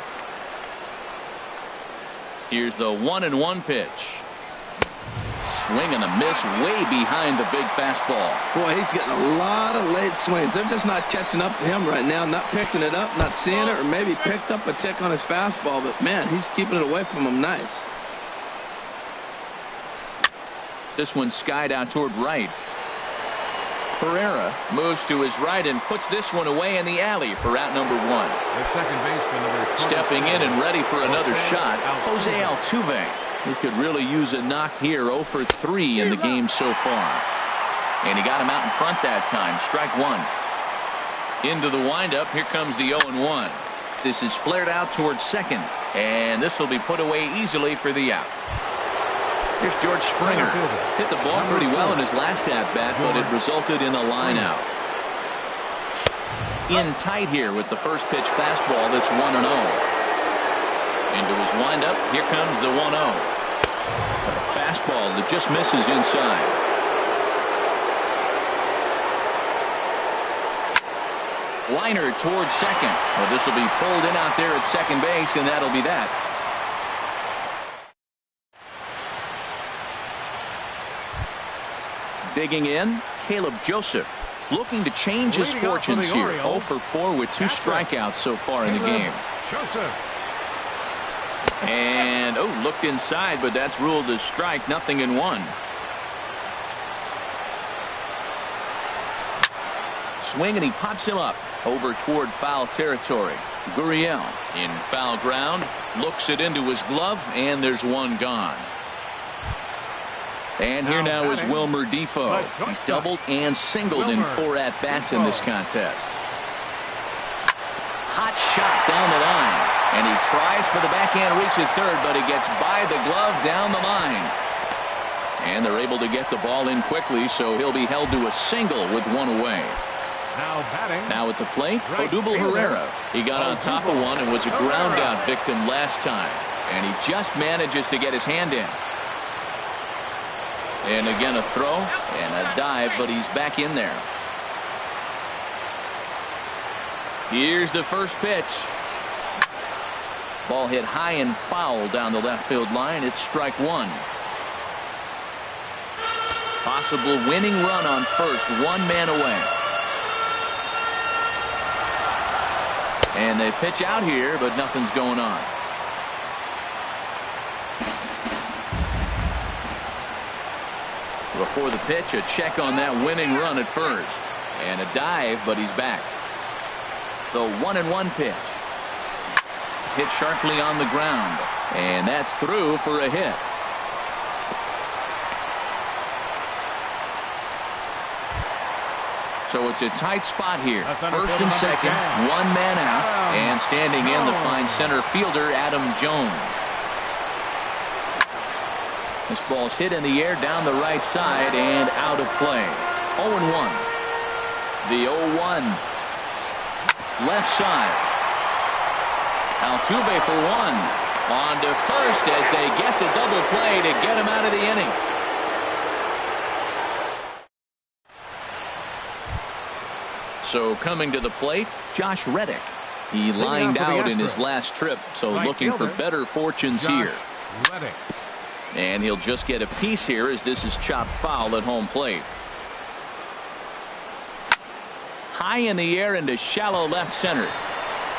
Here's the 1-1 pitch. Swing and a miss way behind the big fastball. Boy, he's getting a lot of late swings. They're just not catching up to him right now. Not picking it up, not seeing it, or maybe picked up a tick on his fastball. But, man, he's keeping it away from him nice. This one skied out toward right. Herrera moves to his right and puts this one away in the alley for out number 1. The second baseman, number 27. Stepping in and ready for another shot, Jose Altuve. He could really use a knock here. 0 for 3 in the game so far. And he got him out in front that time. Strike 1. Into the windup. Here comes the 0-1. This is flared out towards second. And this will be put away easily for the out. Here's George Springer. Hit the ball pretty well in his last at-bat, but it resulted in a line out. In tight here with the first pitch fastball that's 1-0. Into his windup. Here comes the 1-0. A fastball that just misses inside. Liner towards second. Well, this will be pulled in out there at second base, and that'll be that. Digging in, Caleb Joseph, looking to change his fortunes here. 0 for 4 with 2 strikeouts so far in the game. And, looked inside, but that's ruled as strike, 0-1. Swing, and he pops him up over toward foul territory. Gurriel in foul ground, looks it into his glove, and there's one gone. And here now is Wilmer Defoe. He's doubled and singled in 4 at-bats in this contest. Hot shot down the line. And he tries for the backhand reach at third, but he gets by the glove down the line. And they're able to get the ball in quickly, so he'll be held to a single with 1 away. Now at the plate, Odubel Herrera. He got on top of one and was a ground out victim last time. And he just manages to get his hand in. And again a throw and a dive, but he's back in there. Here's the first pitch. Ball hit high and foul down the left field line. It's strike 1. Possible winning run on first, 1 man away. And they pitch out here, but nothing's going on. Before the pitch, a check on that winning run at first. And a dive, but he's back. The 1-1 pitch. Hit sharply on the ground. And that's through for a hit. So it's a tight spot here. First and second, 1 man out. And standing in, the fine center fielder, Adam Jones. This ball's hit in the air down the right side and out of play. 0-1. The 0-1. Left side. Altuve for 1. On to first as they get the double play to get him out of the inning. So coming to the plate, Josh Reddick. He lined out in his last trip, so looking for better fortunes here. And he'll just get a piece here as this is chopped foul at home plate. High in the air into shallow left center.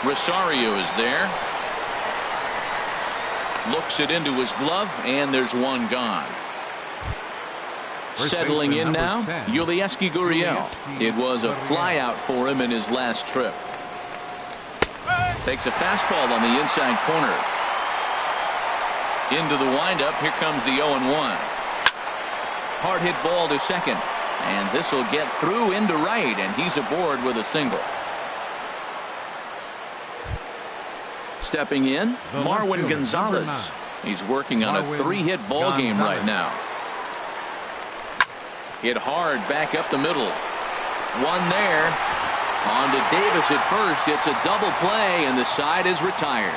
Rosario is there. Looks it into his glove, and there's 1 gone. Settling in now, Yulieski Gurriel. It was a flyout for him in his last trip. Takes a fastball on the inside corner. Into the windup. Here comes the 0-1. Hard hit ball to second. And this will get through into right, and he's aboard with a single. Stepping in, Marwin Gonzalez. He's working on a 3-hit ball game right now. Hit hard back up the middle. 1 there. On to Davis at first. It's a double play, and the side is retired.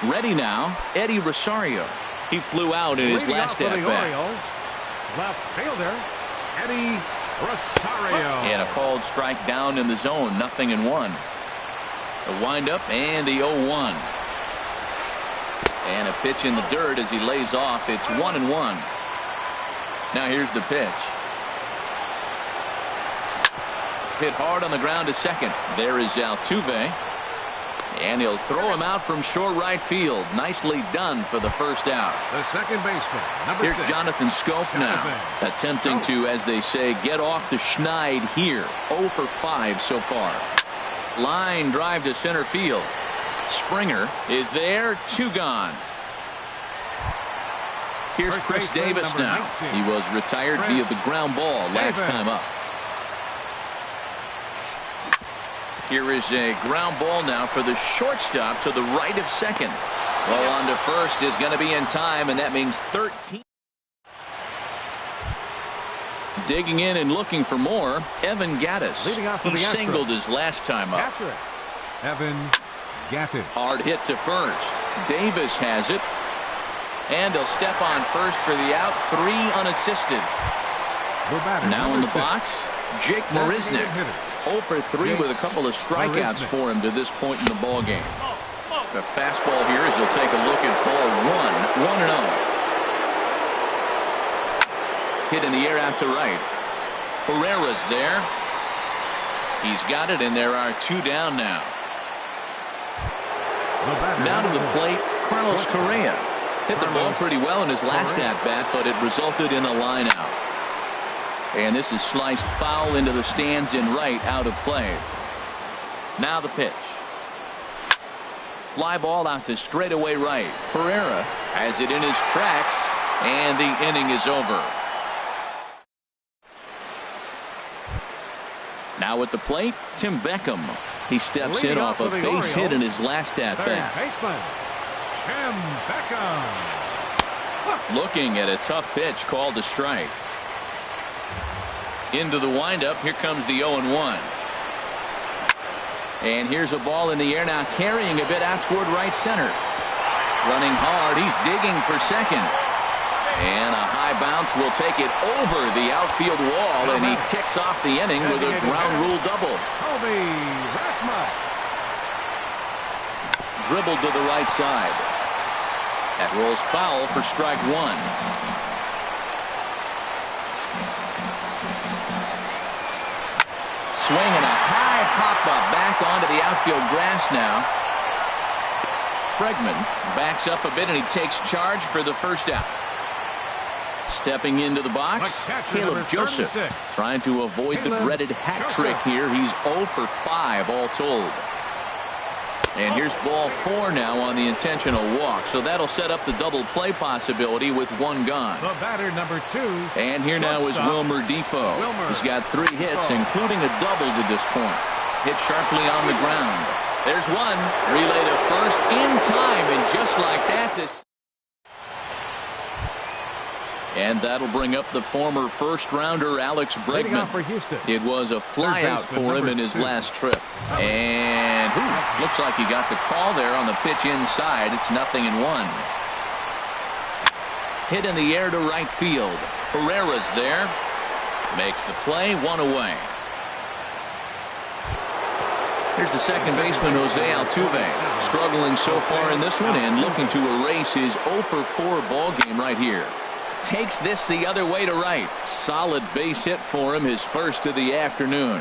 Ready now, Eddie Rosario. He flew out in his last at-bat. Left fielder, Eddie Rosario. And a called strike down in the zone, 0-1. The windup and the 0-1. And a pitch in the dirt as he lays off. It's 1-1. Now here's the pitch. Hit hard on the ground to second. There is Altuve. And he'll throw him out from short right field. Nicely done for the first out. The second baseman, number Here's 6. Jonathan Scope now, attempting to, as they say, get off the schneid here. 0 for 5 so far. Line drive to center field. Springer is there. 2 gone. Here's Chris Davis now. He was retired via the ground ball last time up. Here is a ground ball now for the shortstop to the right of second. Low on to first is going to be in time, and that means 13. Digging in and looking for more, Evan Gattis. He singled his last time up. Evan Gattis. Hard hit to first. Davis has it. And he'll step on first for the out. 3 unassisted. Now in the box, Jake Marisnick. 0 for 3 with a couple of strikeouts for him to this point in the ball game. The fastball here as he'll take a look at ball 1. 1-0. Hit in the air out to right. Herrera's there. He's got it, and there are 2 down now. Down to the plate, Carlos Correa. Hit the ball pretty well in his last at-bat, but it resulted in a line out. And this is sliced foul into the stands in right, out of play. Now the pitch. Fly ball out to straightaway right. Herrera has it in his tracks, and the inning is over. Now at the plate, Tim Beckham. He steps in off a base hit in his last at-bat. Tim Beckham. Looking at a tough pitch called a strike. Into the windup. Here comes the 0-1. And here's a ball in the air now, carrying a bit out toward right center. Running hard. He's digging for second. And a high bounce will take it over the outfield wall, and he kicks off the inning with a ground rule double. Dribbled to the right side. That rolls foul for strike 1. Swinging a high pop-up back onto the outfield grass now. Bregman backs up a bit, and he takes charge for the first out. Stepping into the box, Caleb Joseph trying to avoid the dreaded hat trick here. He's 0 for 5 all told. And here's ball 4 now on the intentional walk. So that'll set up the double play possibility with 1 gone. The batter, number 2. And here now is Wilmer Defoe. He's got 3 hits, including a double to this point. Hit sharply on the ground. There's one. Relay to first in time, and just like that, this. And that'll bring up the former first-rounder Alex Bregman. It was a flyout for him in his last trip. And looks like he got the call there on the pitch inside. It's 0-1. Hit in the air to right field. Herrera's there. Makes the play, 1 away. Here's the second baseman, Jose Altuve. Struggling so far in this one and looking to erase his 0 for 4 ball game right here. Takes this the other way to right. Solid base hit for him, his first of the afternoon.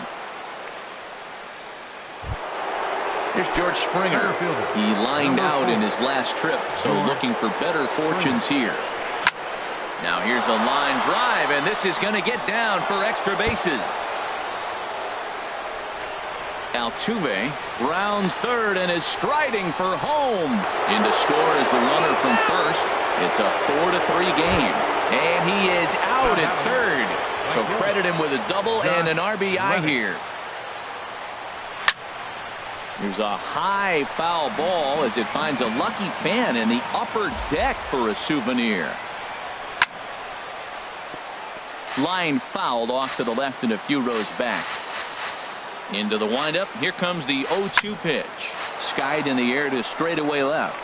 Here's George Springer. He lined out in his last trip, so looking for better fortunes here. Now here's a line drive, and this is going to get down for extra bases. Altuve rounds third and is striding for home. In to score is the runner from first. It's a 4-3 game. And he is out at third. So credit him with a double and an RBI here. Here's a high foul ball as it finds a lucky fan in the upper deck for a souvenir. Line fouled off to the left and a few rows back. Into the windup. Here comes the 0-2 pitch. Skied in the air to straightaway left.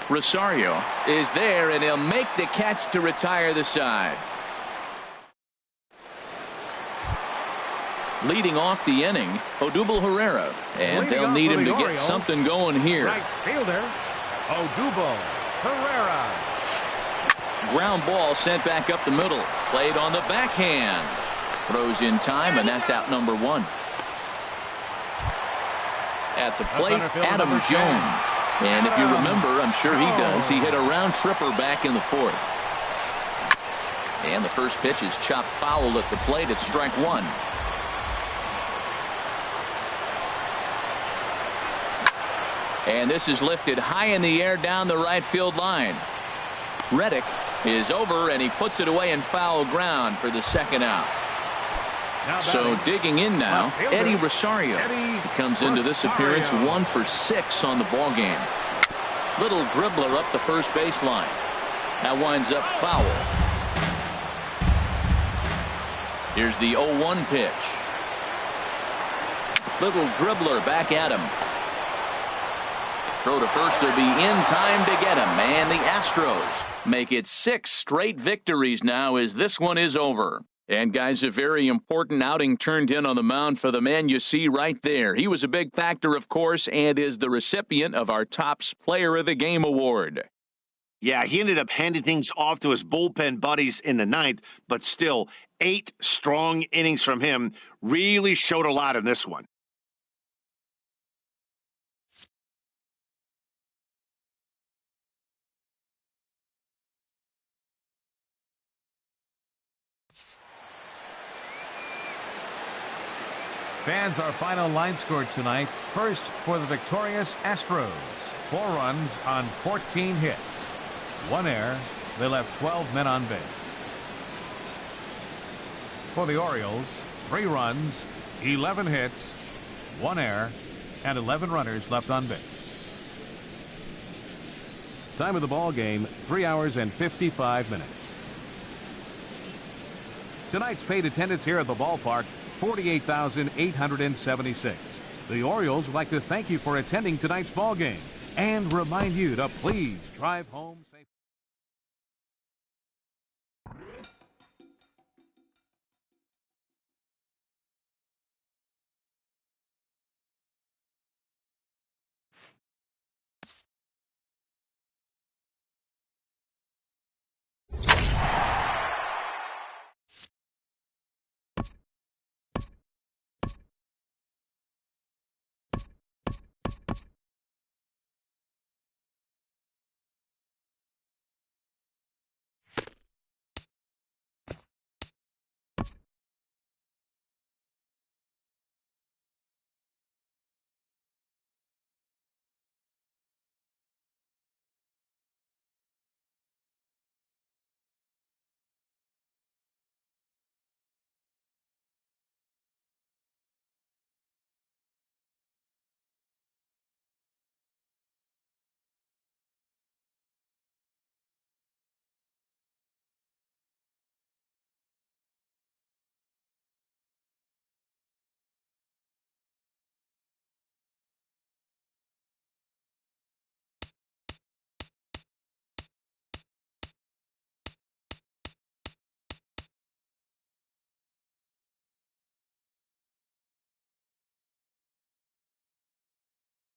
Rosario is there, and he'll make the catch to retire the side. Leading off the inning, Odubel Herrera, and they'll need him to get something going here. Right fielder, Odubel Herrera. Ground ball sent back up the middle. Played on the backhand. Throws in time, and that's out number 1. At the plate, Adam Jones. And if you remember, I'm sure he does, he hit a round tripper back in the fourth. And the first pitch is chopped foul at the plate. It's strike one. And this is lifted high in the air down the right field line. Reddick is over, and he puts it away in foul ground for the second out. So digging in now, Eddie Rosario. He comes into this appearance 1 for 6 on the ball game. Little dribbler up the first baseline. That winds up foul. Here's the 0-1 pitch. Little dribbler back at him. Throw to first will be in time to get him. And the Astros make it 6 straight victories now as this one is over. And guys, a very important outing turned in on the mound for the man you see right there. He was a big factor, of course, and is the recipient of our Topps Player of the Game award. Yeah, he ended up handing things off to his bullpen buddies in the ninth, but still 8 strong innings from him really showed a lot in this one. Fans, our final line score tonight. First for the victorious Astros. 4 runs on 14 hits. 1 error. They left 12 men on base. For the Orioles, 3 runs, 11 hits, 1 error, and 11 runners left on base. Time of the ball game, 3 hours and 55 minutes. Tonight's paid attendance here at the ballpark, 48,876. The Orioles would like to thank you for attending tonight's ball game and remind you to please drive home safely.